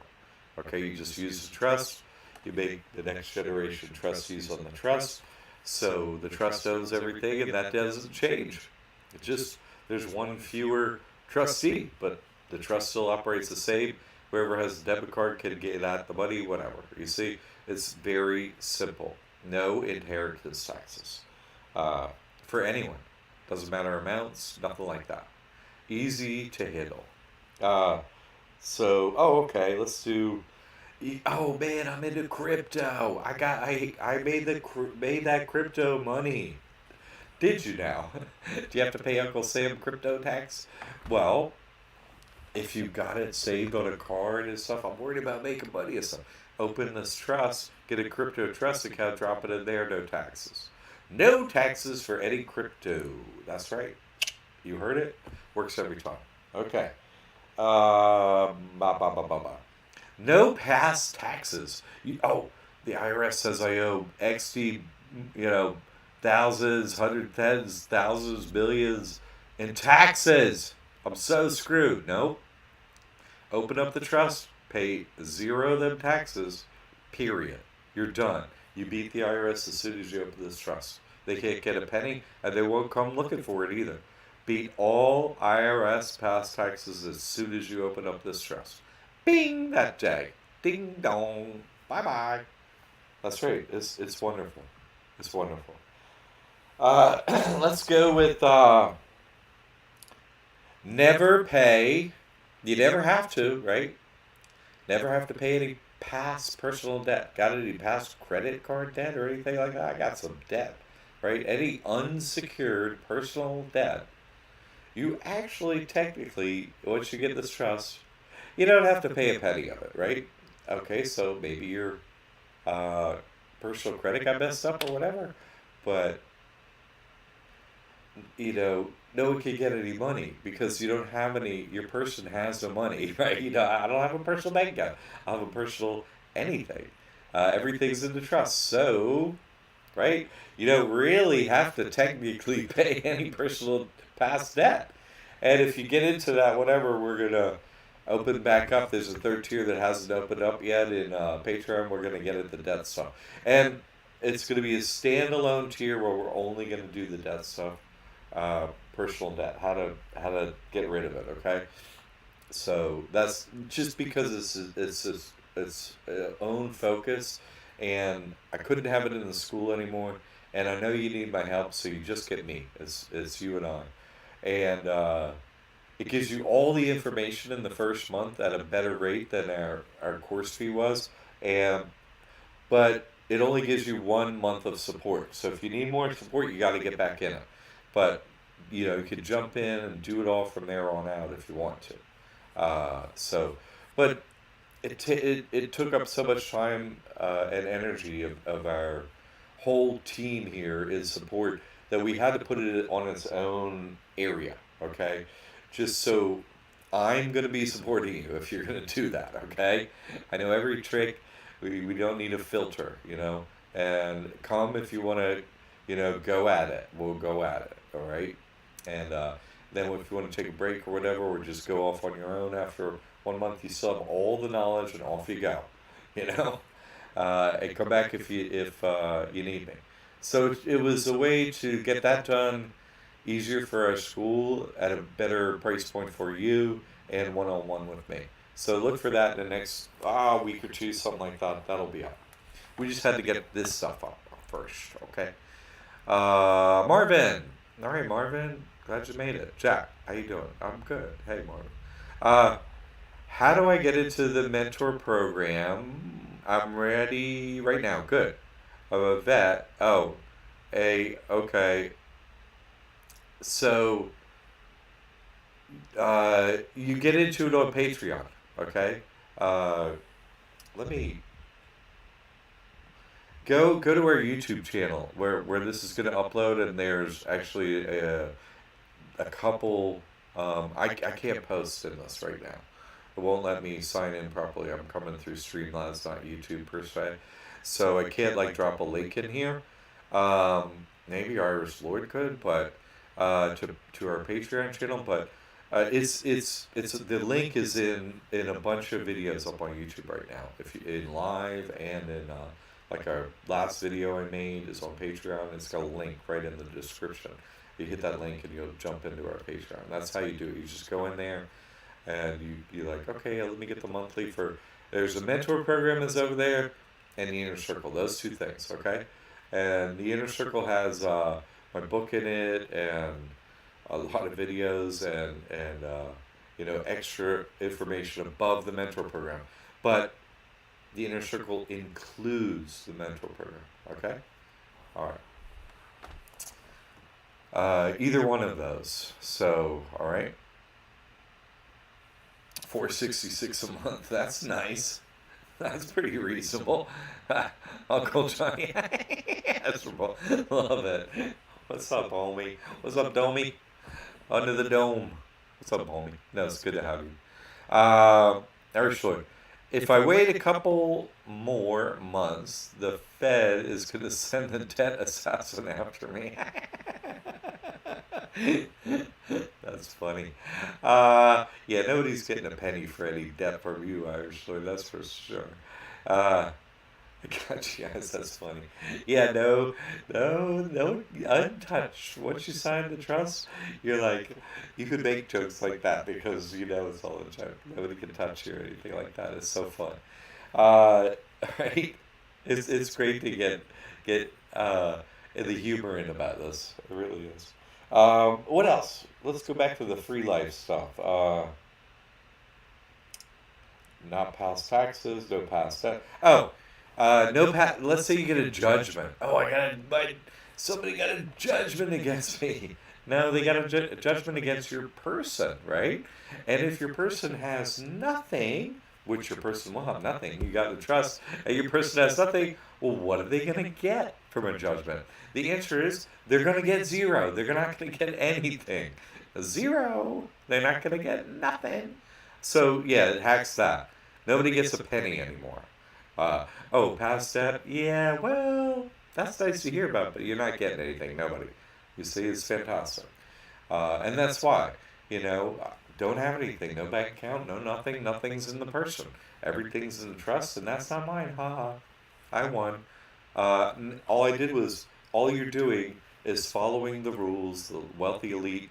Okay, you just use the trust. You make the next generation trustees on the trust. So the trust owns everything, and that doesn't change. It just, there's one fewer trustee, but the trust still operates the same. Whoever has a debit card can get at the money, whatever. You see, it's very simple. No inheritance taxes uh, for anyone. Doesn't matter amounts, nothing like that. Easy to handle. Uh, okay, let's do. Oh man, I'm into crypto. I made that crypto money. Did you now? Do you have to pay Uncle Sam crypto tax? Well, if you got it saved on a card and stuff, I'm worried about making money and stuff. Open this trust, get a crypto trust account, drop it in there, no taxes. No taxes for any crypto. That's right. You heard it. Works every time. Okay. Ba, ba, ba, ba, ba. No past taxes. The IRS says I owe XD, thousands, hundred tens, thousands, millions in taxes. I'm so screwed. No. Open up the trust, pay zero of them taxes, period. You're done. You beat the IRS as soon as you open this trust. They can't get a penny, and they won't come looking for it either. Beat all IRS past taxes as soon as you open up this trust. Bing, that day. Ding dong. Bye bye. That's right. It's wonderful. It's wonderful. Let's go with never pay. You never have to, right? Never have to pay any past personal debt. Got any past credit card debt or anything like that? I got some debt, right? Any unsecured personal debt. You actually, technically, once you get this trust, you don't have to pay a penny of it, right? Okay, so maybe your uh, personal credit got messed up or whatever, but no one can get any money because you don't have any, your person has no money, right? I don't have a personal bank account. I have a personal anything. Everything's in the trust. So, right, you don't really have to technically pay any personal past debt. And if you get into that, whatever, we're going to open back up. There's a third tier that hasn't opened up yet in Patreon. We're going to get at the debt stuff. And it's going to be a standalone tier where we're only going to do the debt stuff. Personal debt, how to get rid of it. Okay, so that's just because it's own focus, and I couldn't have it in the school anymore. And I know you need my help, so you just get me. It's you and I, and it gives you all the information in the first month at a better rate than our course fee was, and but it only gives you 1 month of support. So if you need more support, you got to get back in it. But you could jump in and do it all from there on out if you want to. But it took up so much time and energy of our whole team here is support that we had to put it on its own area. Okay, just so I'm going to be supporting you if you're going to do that. Okay, I know every trick. We don't need a filter, and come if you want to. Go at it. We'll go at it. All right. And then if you want to take a break or whatever, or just go off on your own after 1 month, you still have all the knowledge and off you go. And come back if you need me. So it was a way to get that done easier for our school at a better price point for you and one-on-one with me. So look for that in the next week or two, something like that. That'll be up. We just had to get this stuff up first, okay? Marvin. All right, Marvin. Glad you made it. Jack, how you doing? I'm good. Hey, Marvin. How do I get into the mentor program? I'm ready right now. Good. I'm a vet. Okay. So, you get into it on Patreon, okay? Let me go to our YouTube channel where this is going to upload, and there's actually a couple. I can't post in this right now. It won't let me sign in properly. I'm coming through Streamlabs, not YouTube per se, so I can't drop a link in here. Maybe Irish Lloyd could, but to our Patreon channel, but it's the link is in a bunch of videos up on YouTube right now. If you in live and in our last video I made is on Patreon. It's got a link right in the description. You hit that link and you'll jump into our Patreon. That's how you do it. You just go in there and you're like, okay, let me get the monthly for. There's a mentor program that's over there, and the inner circle. Those two things, okay. And the inner circle has my book in it and a lot of videos and extra information above the mentor program. But the inner circle includes the mentor program. Okay, all right. Either one of those. So all right, $466 a month. That's nice. That's pretty reasonable. Uncle Johnny. That's love it. What's up, homie? What's up, Domie? Under the dome. What's up, homie? No, it's good to have you. Actually, if I wait a couple more months, the Fed is going to send the debt assassin after me. That's funny. Yeah, nobody's getting a penny for any debt from you, Irishly. That's for sure. Uh, Gotcha. Yes, that's funny. Yeah, no, untouched. Once you sign the trust, you're like, you could make jokes like that because you know it's all a joke. Nobody can touch you or anything like that. It's so fun. Uh, right? It's great to get the humor in about this. It really is. What else? Let's go back to the free life stuff. Not past taxes, no past debt. Oh, no past. Let's say you get a judgment. Oh, somebody got a judgment against me. No, they got a judgment against your person, right? And if your person has nothing, which your person will have nothing, you got to trust, and your person has nothing, well, what are they going to get from a judgment? The answer is they're going to get zero. They're not going to get anything. Zero. They're not going to get nothing. So, yeah, it hacks that. Nobody gets a penny anymore. Oh, past debt? Yeah, well, that's nice to hear about, but you're not getting anything. Nobody. You see, it's fantastic. And that's why, don't have anything. No bank account, no nothing. Nothing's in the person. Everything's in the trust, and that's not mine. Ha ha. I won. All I did was, all you're doing is following the rules the wealthy elite,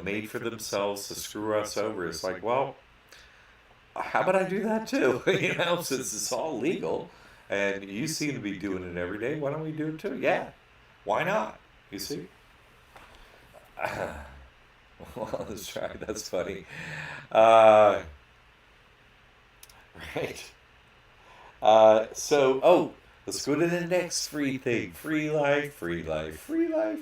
made for themselves to screw us over. It's like, well, how about I do that too? Since it's all legal, and you seem to be doing it every day, why don't we do it too? Yeah, why not? You see? Well, let's try. That's funny. Right. Let's go to the next free thing. Free life, free life, free life.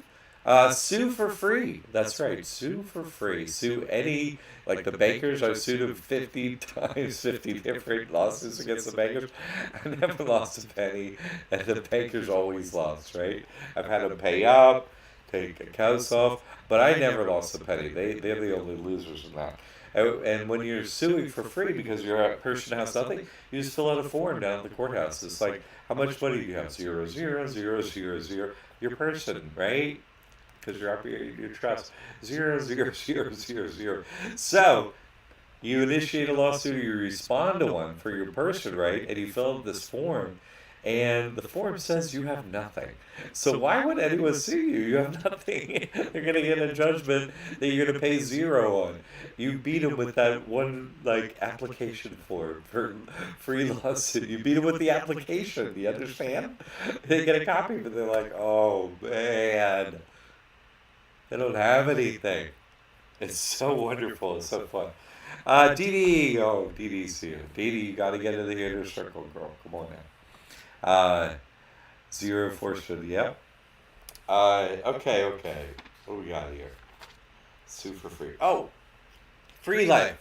Sue for free. That's right. Sue for free. Sue any, like the bankers. I sued them 50 times, 50 different lawsuits against the bankers. I never lost a penny, and the bankers always lost, right? I've had them pay up, take accounts off, but I never lost a penny. They're the only losers in that. And when you're suing for free because your person has nothing, you just fill out a form down at the courthouse. It's like, how much money do you have? 0, 0, 0, 0, 0. Your person, right? Because you're operating your trust. 0, 0, 0, 0, 0. So, you initiate a lawsuit, you respond to one for your person, right? And you fill out this form, and the form says you have nothing. So why would anyone sue you? You have nothing. They're going to get a judgment that you're going to pay 0 on. You beat them with that one, application form for free lawsuit. You beat them with the application. Do you understand? They get a copy, but they're like, oh, man. They don't have anything. It's so wonderful. It's so fun. Dee Dee. Oh, Dee Dee's here. Dee Dee, you got to get into the inner circle, girl. Come on now. Zero fortune. Yep. Okay. What do we got here? Sue for free. Oh, free life.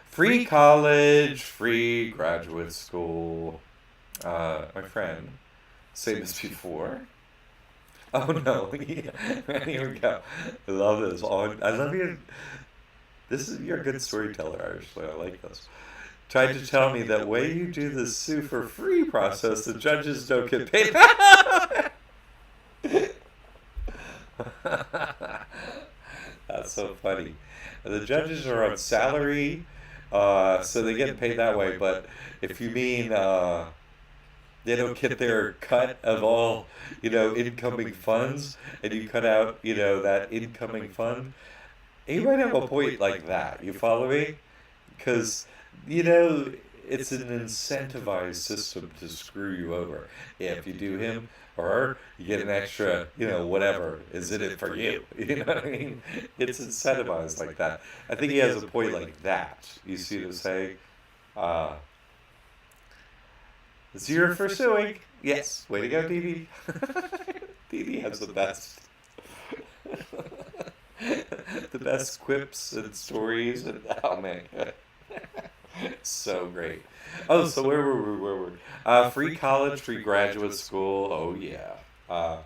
Free college, free graduate school. My friend, same as before. Oh no! Yeah. Here we go. I love this. I love you. You're a good storyteller, Irishly. I like this. Tried to tell me that way you do the sue for free process, the judges don't get paid. That's so funny. The judges are on salary, so they get paid that way. But if you mean they don't get their cut of all, incoming funds, and you cut out, that incoming fund, you might have a point like that. You follow me? Because, it's an incentivized system to screw you over. If you do him or her, you get an extra, whatever is in it for you. You know what I mean? It's incentivized like that. I think he has a point like that. You see what I'm saying? Uh, Zero for suing. Yes. Way to go, Dee Dee. Dee Dee has the best. The best quips and stories. And, oh, man. So great. Oh, so where were we? Where were we? Free college, free graduate school. Oh, yeah. Uh,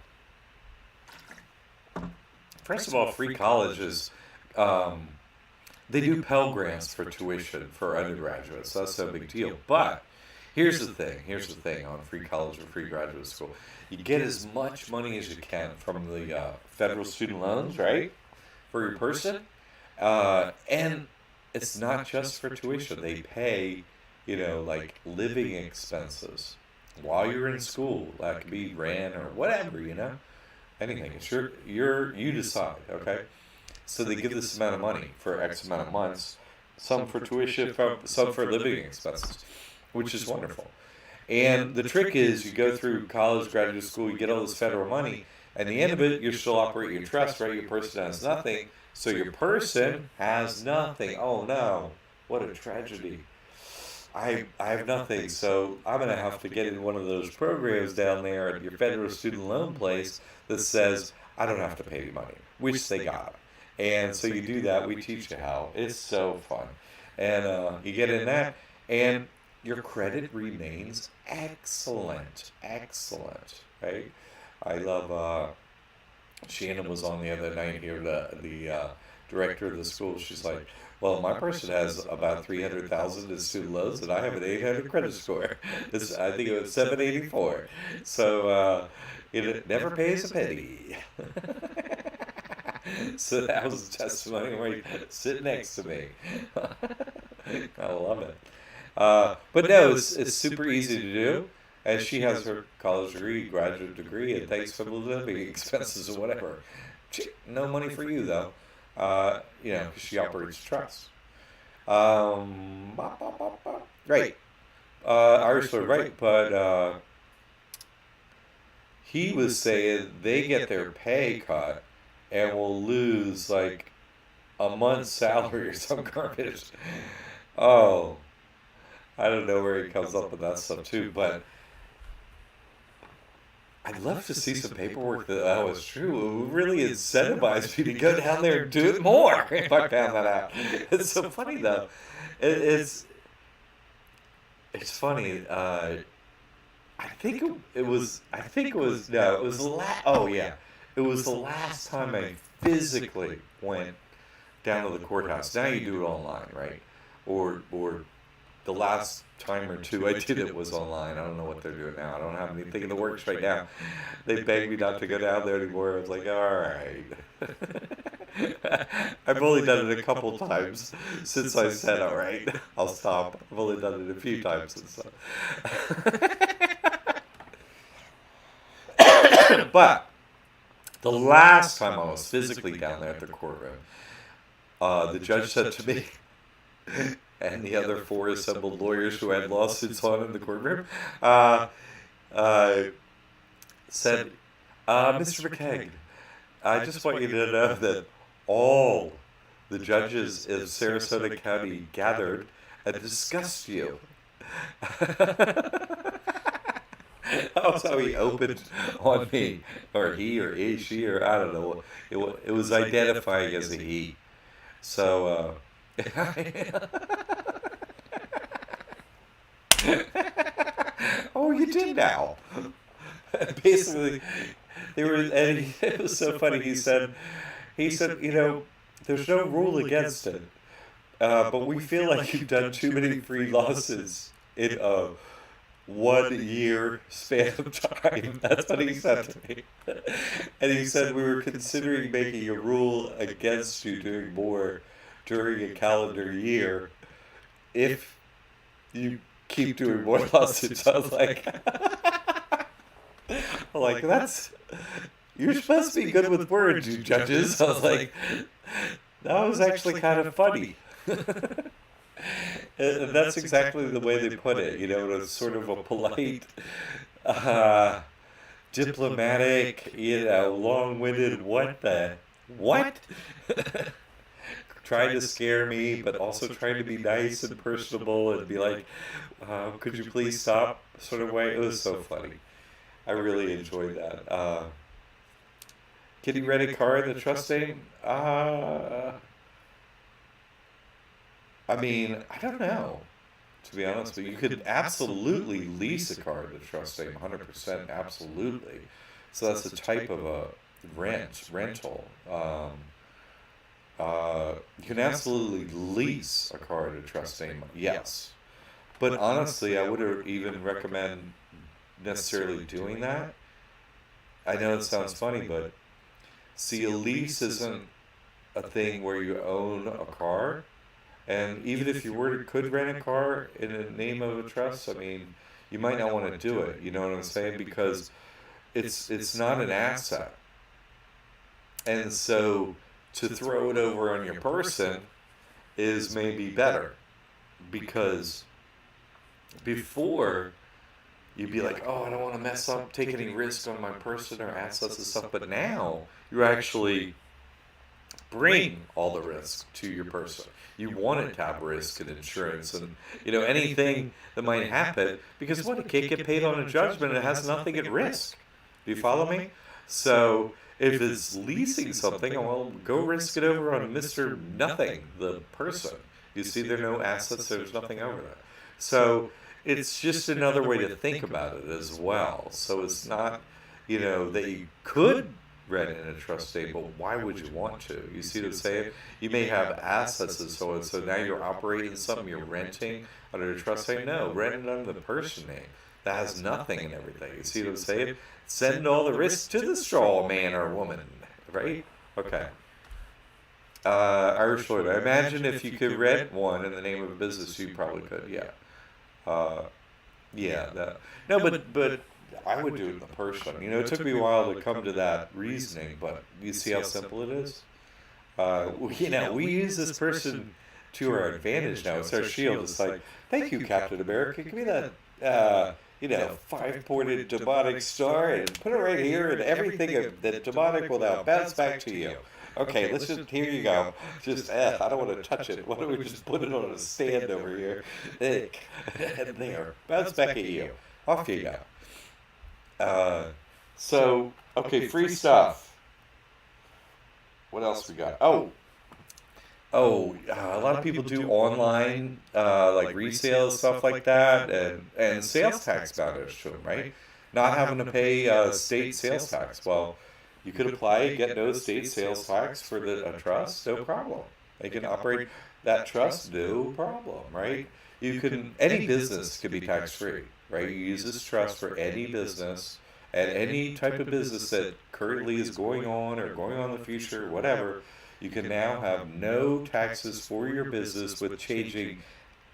First of all, free colleges, um, they do Pell Grants for tuition for undergraduates. So that's no big deal. But here's the thing. Here's the thing on free college or free graduate school. You get as much money as you can from the federal student loans, right? For your person. And it's not just for tuition. They pay, like living expenses while you're in school. That could be rent or whatever. Anything. It's you decide, okay? So they give this amount of money for X amount of months, some for tuition, some for living expenses, which is wonderful. And the trick is you go through college, graduate school, you get all this federal money, and at the end of it, you're still operating your trust, right? Your person has nothing. So your person has nothing. Oh no, what a tragedy. I have nothing, so I'm going to have to get in one of those programs down there at your federal student loan place that says, I don't have to pay you money, which they got. And so you do that, we teach you how. It's so fun. And you get in that, and your credit remains excellent. Excellent, right? I love, Shannon was on the other night here, the director of the school. She's like, well, my person has about 300,000 in student loans, and I have an 800 credit score. I think it was 784. So it never pays a penny. So that was a testimony where you sit next to me. I love it. But no, it's super easy to do. And she has her college degree, graduate degree, and thanks for the living expenses or whatever. No money for you, though. Because she operates trust. Right. Irish Lord, right. But he was saying they get their pay cut and will lose like a month's salary or some garbage. Oh, I don't know where he comes up with that stuff too, but I'd love to see some paperwork that was true. It would really incentivize me to go down there and do it more if I found that out. It's so funny though. It's funny. I think it was. I think it was. No, it was the last. Oh yeah, it was the last time I physically went down to the courthouse. Now you do it online, right? Or the last time or two I did it was online. I don't know what they're doing now. I don't have anything in the works right now. They begged me not to go down there anymore. I was like, all right. I've only done it a couple times since I said, all right, I'll stop. I've only done it a few times since then. But the last time I was physically down there at the courtroom, the judge said to me, and the other four assembled lawyers who had lawsuits on in the courtroom, said, Mr. McKagan, I just want you to know that all the judges of Sarasota County gathered and discussed you. That's how he opened on me, or he, or he, she, or I don't know. It was identifying as a he. So, oh, you did now. Basically, it was so funny. He said, there's no rule against it, but we feel like you've done too many free lawsuits in a 1 year span of time. That's what he said to me. And he said we were considering making a rule against you doing more during a calendar year if you keep doing more lawsuits. I was like, that's, you're supposed to be good with words, you judges. I was like, that was actually kind of funny. And that's exactly the way they put it, in a sort of a polite, uh, diplomatic, long-winded, what? Trying to scare me, but also trying to be nice and personable and be like, could you please stop, sort of way. It was so funny. I really enjoyed that. Can you rent a car in the trust name? I mean, I don't know, to be honest, but you could absolutely lease a car in the trust name, 100%, absolutely. So that's a type of a rental. You can absolutely lease a car in a trust name, yes. But honestly, I wouldn't even recommend necessarily doing that. I know it sounds funny, but see, a lease isn't a thing where you own a car. And even if you could rent a car in the name of a trust, I mean, you might not want to do it. You know what I'm saying? Because it's not an asset. And so to throw it over on your person is maybe better, because before you'd be like, oh, I don't want to mess up, take any risk on my person or assets and stuff. But now you actually bring all the risk to your person. You want it to have risk and insurance and anything that might happen, because what, a kid get paid on a judgment, it has nothing at risk. Do you follow me? So if it's leasing something, well, go risk it over on Mr. Nothing, the person. You see, there are no assets, there's nothing over there. So it's just another way to think about it as well. So it's not, that you could rent in a trust name, but why would you want to? You see what I'm saying? You may have assets and so on, so now you're operating something, you're renting under a trust name. No, rent it under the person name. That has nothing and everything. You see what I'm saying? Send all the risk to the straw man or woman, right? Okay. Irish Lloyd, I imagine if you could rent one in the name of a business, you probably could, yeah. Yeah, that. No, but I would do it in the person. It took me a while to come to that reasoning, but you see how simple it is? We use this person to our advantage now. It's our shield. It's like, thank you, Captain America. Give me that, 5-pointed demonic star and put it right here, and everything that demonic will now bounce back to you. Okay, let's just, here you go. Just, I don't want to touch it. Why don't we just put it on a stand over here? And there. Bounce back at you. Off you go. Okay, free stuff. What else we got? A lot of people do online, like resale, stuff like that, and sales tax matters to them, right? Not having to pay state sales tax. Well, you could apply, get no state sales tax for a trust, no problem. They can operate that trust, no problem, right? Any business can be tax free, right? You use this trust for any business, and any type of business that currently is going on or going on in the future, whatever. You can now have no taxes for your business with changing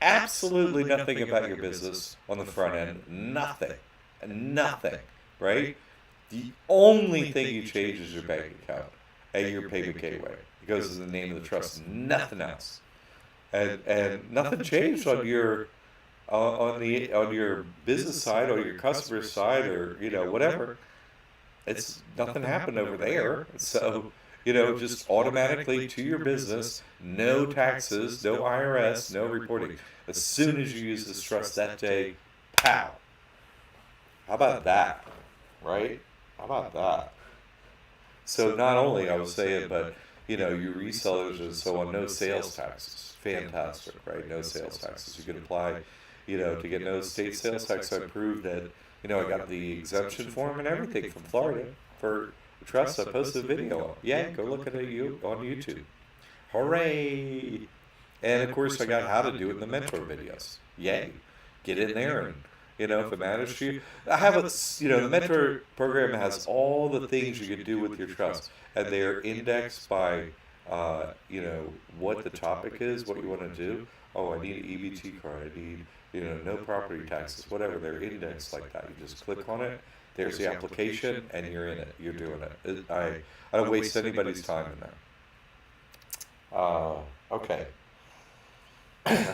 absolutely nothing about your business on the front end. Nothing, right? The only thing you change is your bank account and your payment gateway. It goes in the name of the trust, nothing else. And nothing changed on your on your business side or your customer side, or whatever. It's nothing happened over there. So just automatically to your business, no taxes, no IRS, no reporting. As soon as you use this trust that day, pow. How about that? Right? How about that? So not only, I was saying, but your resellers and so on, no sales taxes. Fantastic, right? No sales taxes. You can apply, to get no state sales tax. I proved that, I got the exemption form and everything from Florida for trust. I posted a video. Yeah, go look at it on YouTube. Hooray! And of course, I got how to do it in the mentor videos. Yay! Get in there, and if it matters to you, I have the mentor program has all the things you can do with your trust, and they are indexed by what the topic is, what you want to do. Oh, I need an EBT card. I need no property taxes, whatever. They're indexed like that. You just click on it. There's the application, and you're in it. You're doing it. I don't waste anybody's time in there. Okay.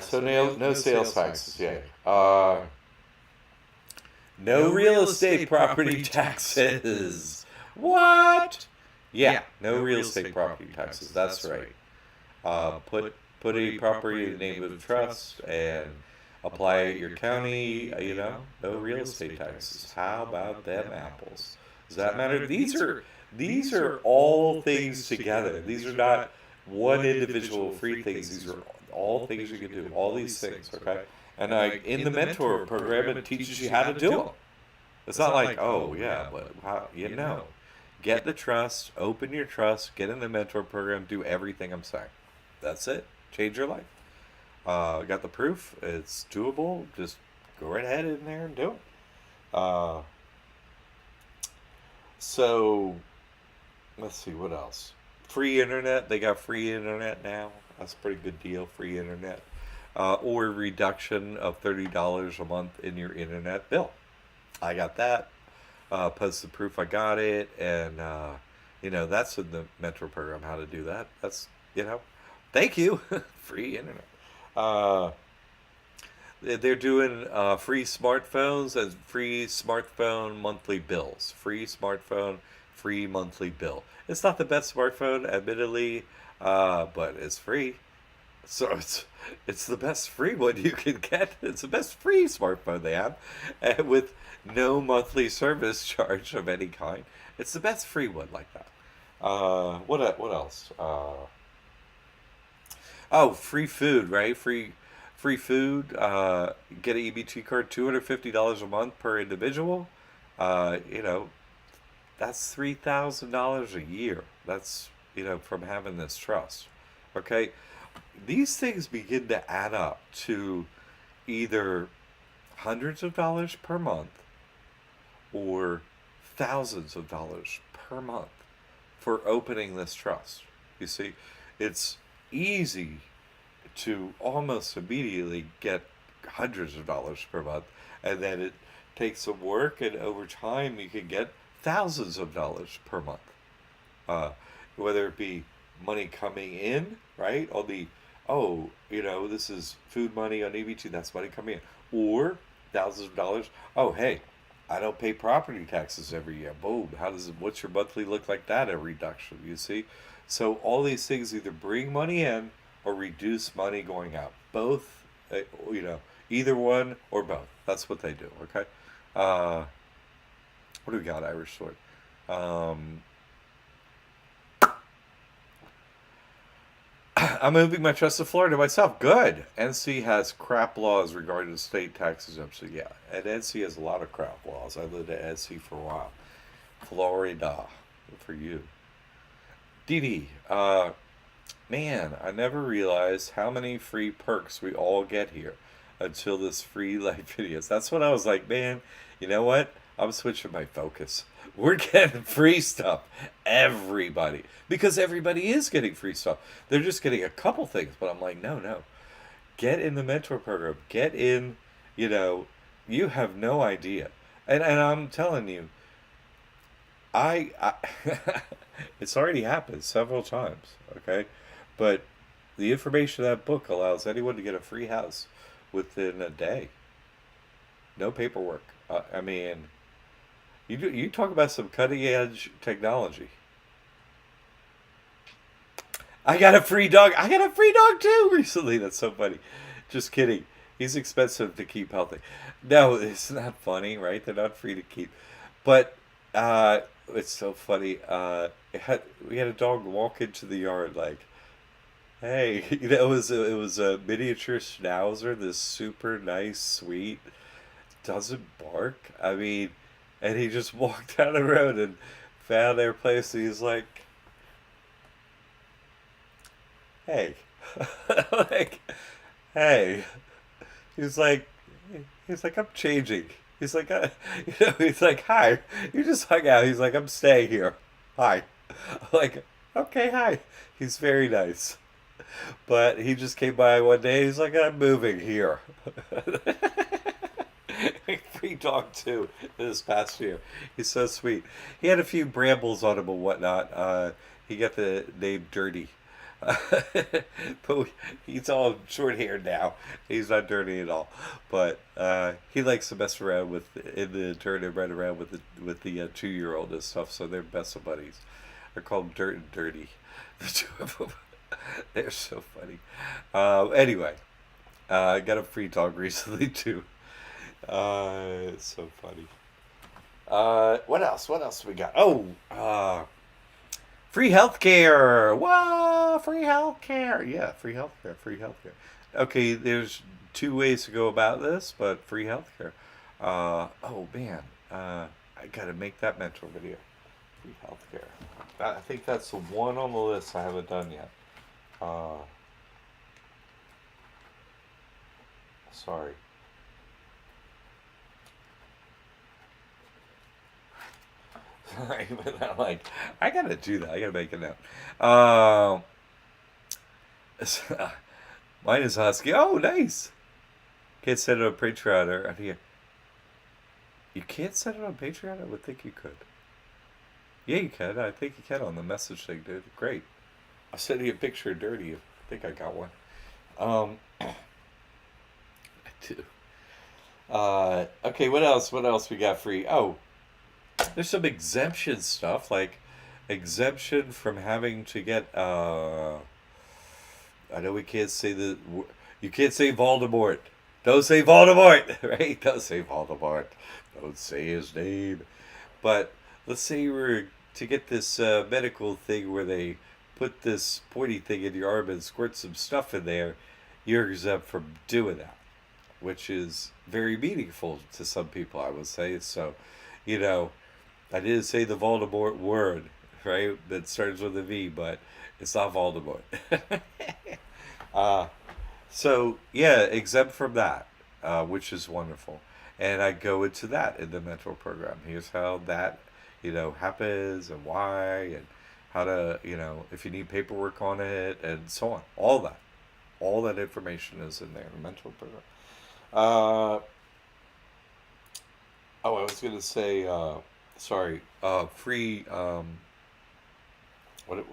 So no sales taxes. Yeah. No real estate property taxes. What? Yeah, no real estate property taxes. That's right. Put a property in the name of trust and apply it your county. No real estate taxes. How about them apples? Does that matter? These are all things together. These are not one individual free things. These are all things you can do. All these things. Okay. And in the mentor program, it teaches you how to do them. It's not like, oh yeah, but how, get the trust, open your trust, get in the mentor program, do everything I'm saying. That's it. Change your life. Got the proof. It's doable. Just go right ahead in there and do it. Uh, so let's see what else. Free internet. They got free internet now. That's a pretty good deal. Free internet. Or reduction of $30 a month in your internet bill. I got that. Post the proof I got it, and that's in the mentor program. How to do that? That's thank you, free internet. Uh, they're doing free smartphones and free smartphone monthly bills. Free smartphone, free monthly bill. It's not the best smartphone, admittedly, but it's free. So it's the best free one you can get. It's the best free smartphone they have, and with no monthly service charge of any kind. It's the best free one like that. What else? Oh, free food, right? Free food. Get an EBT card, $250 a month per individual. That's $3,000 a year. That's from having this trust. Okay, these things begin to add up to either hundreds of dollars per month or thousands of dollars per month for opening this trust. You see, it's easy to almost immediately get hundreds of dollars per month, and then it takes some work, and over time you can get thousands of dollars per month. Whether it be money coming in, right? This is food money on EBT, that's money coming in. Or thousands of dollars. Oh, hey, I don't pay property taxes every year. Boom. What's your monthly look like that? A reduction, you see? So all these things either bring money in or reduce money going out. Both, either one or both. That's what they do, okay? What do we got, Irish Sword? I'm moving my trust to Florida myself. Good. NC has crap laws regarding state tax exemption. Yeah, and NC has a lot of crap laws. I lived at NC for a while. Florida. Good for you. Dee man, I never realized how many free perks we all get here until this free life videos. That's when I was like, man, you know what? I'm switching my focus. We're getting free stuff. Everybody. Because everybody is getting free stuff. They're just getting a couple things. But I'm like, no. Get in the mentor program. Get in, you have no idea. And I'm telling you, I it's already happened several times, okay? But the information in that book allows anyone to get a free house within a day. No paperwork. You talk about some cutting edge technology. I got a free dog. I got a free dog too recently. That's so funny. Just kidding. He's expensive to keep healthy. No, it's not funny, right? They're not free to keep. But it's so funny. We had a dog walk into the yard like, hey, it was a miniature schnauzer. This super nice, sweet, doesn't bark. And he just walked down the road and found their place. And he's like, hey, hey. He's like, I'm changing. He's like, he's like, hi. You just hung out. He's like, I'm staying here. Hi. I'm like, okay, hi. He's very nice. But he just came by one day. He's like, I'm moving here. Free dog too this past year. He's so sweet. He had a few brambles on him and whatnot. He got the name Dirty. But he's all short haired now. He's not dirty at all. But he likes to mess around with in the turn and run around with the 2-year-old and stuff. So they're best of buddies. I call them Dirt and Dirty. The two of them. They're so funny. Anyway, I got a free dog recently too. It's so funny. What else? What else we got? Oh, free healthcare. Wow, free healthcare. Yeah, free healthcare. Free healthcare. Okay, there's two ways to go about this, but free healthcare. Oh man, I gotta make that mentor video. Free healthcare. I think that's the one on the list I haven't done yet. Uh, Sorry. Sorry, but I'm like, I gotta do that. I gotta make a note. Um, Mine is husky. Oh, nice. Can't send it on Patreon or here. You can't send it on Patreon. I would think you could. Yeah, you can. I think you can on the message thing, dude. Great. I'll send you a picture of Dirty. I think I got one. I do. Okay, what else? What else we got free? Oh, there's some exemption stuff, like exemption from having to get. I know we can't say you can't say Voldemort. Don't say Voldemort, right? Don't say Voldemort. Don't say his name. But let's say you were to get this medical thing where they put this pointy thing in your arm and squirt some stuff in there. You're exempt from doing that, which is very meaningful to some people, I would say. So, you know, I didn't say the Voldemort word, right? That starts with a V, but it's not Voldemort. uh, so, yeah, exempt from that, which is wonderful. And I go into that in the mentor program. Here's how that, happens and why and how to, if you need paperwork on it and so on. All that. All that information is in there in the mentor program. Uh, oh, I was going to say, sorry, free, what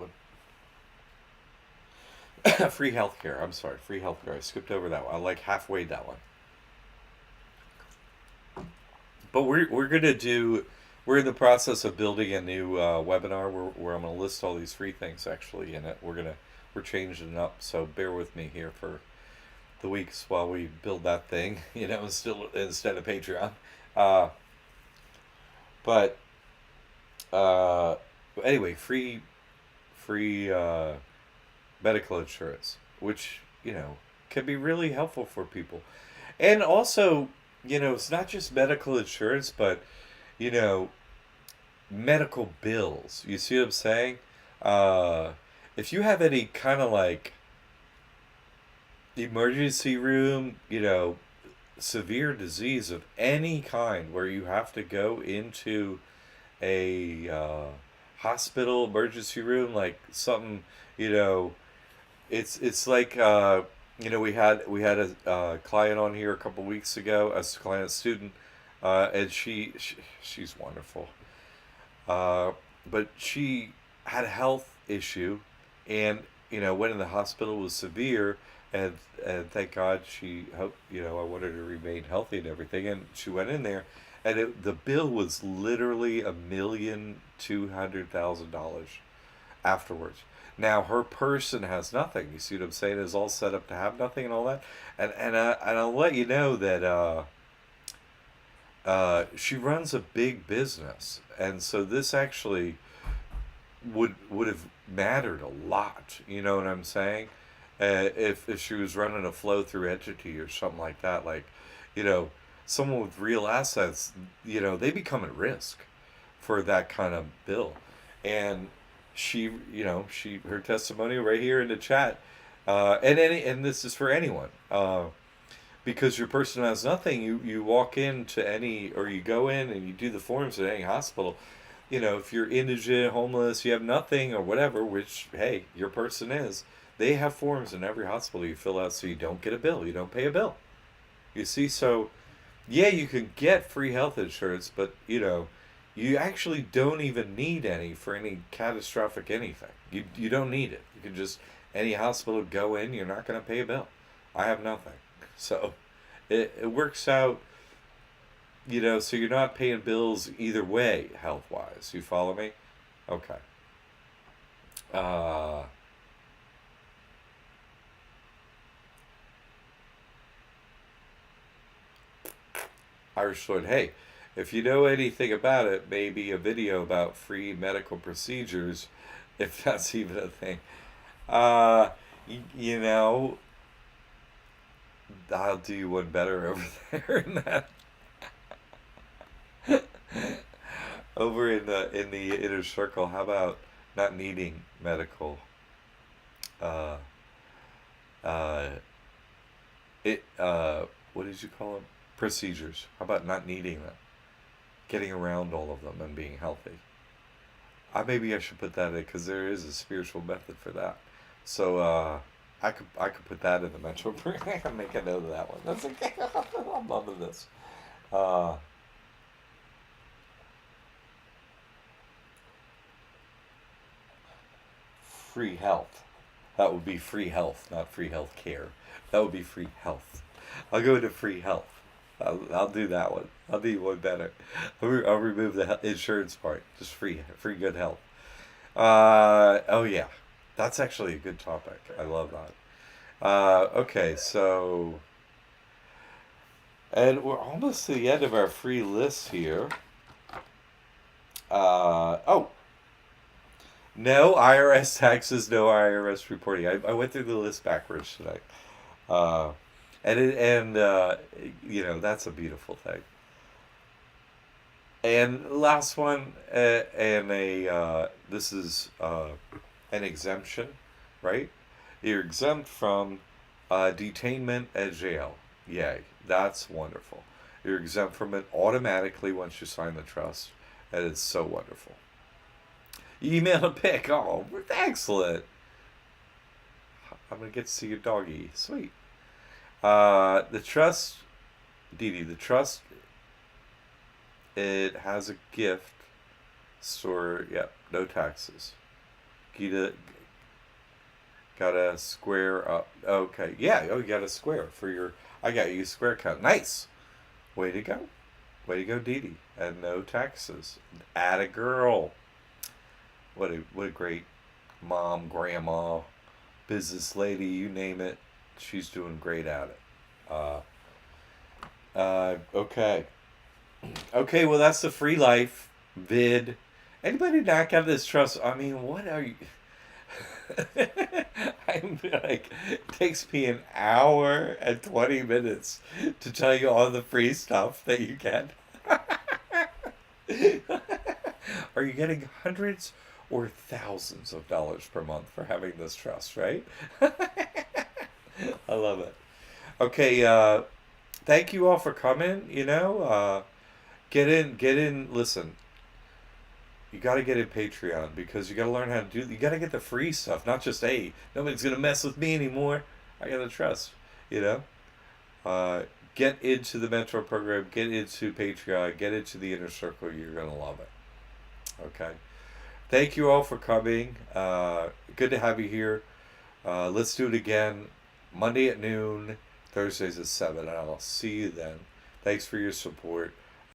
free healthcare. I'm sorry, free healthcare. I skipped over that one. I like halfway that one. But we're gonna do. We're in the process of building a new webinar where I'm gonna list all these free things actually in it. We're changing it up. So bear with me here for the weeks while we build that thing. Still instead of Patreon. Uh, but uh, anyway, free medical insurance, which can be really helpful for people. And also, it's not just medical insurance, but you know, medical bills. You see what I'm saying? Uh, if you have any kind of like emergency room, severe disease of any kind where you have to go into a hospital emergency room, like something, you know, it's like we had a client on here a couple weeks ago, a client student, and she's wonderful, uh, but she had a health issue, and went in the hospital, was severe, and thank God she hope I wanted her to remain healthy and everything, and she went in there, and the bill was literally $1,200,000 afterwards. Now her person has nothing. You see what I'm saying? Is all set up to have nothing and all that. And I'll let you know that she runs a big business, and so this actually would have mattered a lot. You know what I'm saying? If she was running a flow through entity or something like that, like you know, someone with real assets, they become at risk for that kind of bill, and she her testimonial right here in the chat, and this is for anyone, because your person has nothing. You walk into any, or you go in and you do the forms at any hospital. If you're indigent, homeless, you have nothing or whatever, which hey, your person is. They have forms in every hospital you fill out so you don't get a bill. You don't pay a bill. You see, so yeah, you can get free health insurance, but you actually don't even need any for any catastrophic anything. You don't need it. You can just any hospital go in, you're not going to pay a bill. I have nothing. So it works out, so you're not paying bills either way, health wise. You follow me? Okay. Uh, Irish Lord, hey, if you know anything about it, maybe a video about free medical procedures, if that's even a thing. Uh, y- you know, I'll do you one better over there in that over in the inner circle. How about not needing medical uh uh what did you call them, procedures? How about not needing them, getting around all of them and being healthy? Maybe I should put that in because there is a spiritual method for that. So I could put that in the mental. I can make a note of that one. That's okay. I'm loving this. Uh, Free health. That would be free health, not free health care. That would be free health. I'll go into free health. I'll do that one. I'll do one better. I'll remove the insurance part. Just free good health. Oh yeah, that's actually a good topic. I love that. Okay, so and we're almost to the end of our free list here. Oh, no IRS taxes, no IRS reporting. I went through the list backwards today. Uh, and that's a beautiful thing. And last one, and a this is an exemption, right? You're exempt from detainment at jail. Yay, that's wonderful. You're exempt from it automatically once you sign the trust, and it's so wonderful. You email a pic. Oh, excellent. I'm gonna get to see your doggy. Sweet. The trust, Dee Dee, the trust, it has a gift store. Yep, no taxes. Gita got a square up. Okay, yeah. Oh, you got a square for your. I got you a square cut. Nice. Way to go. Way to go, Dee Dee. And no taxes. Add a girl. What a great mom, grandma, business lady, you name it. She's doing great at it. Uh, okay. Okay, well, that's the free life vid. Anybody not got this trust? I mean, what are you? I'm like, it takes me an hour and 20 minutes to tell you all the free stuff that you get. Are you getting hundreds or thousands of dollars per month for having this trust, right? I love it. Okay, thank you all for coming. Get in. Listen, you got to get in Patreon because you got to learn how to do. You got to get the free stuff, not just hey, nobody's gonna mess with me anymore. I gotta trust. You know, uh, get into the mentor program. Get into Patreon. Get into the inner circle. You're gonna love it. Okay. Thank you all for coming. Good to have you here. Let's do it again. Monday at noon. Thursdays at 7. And I'll see you then. Thanks for your support.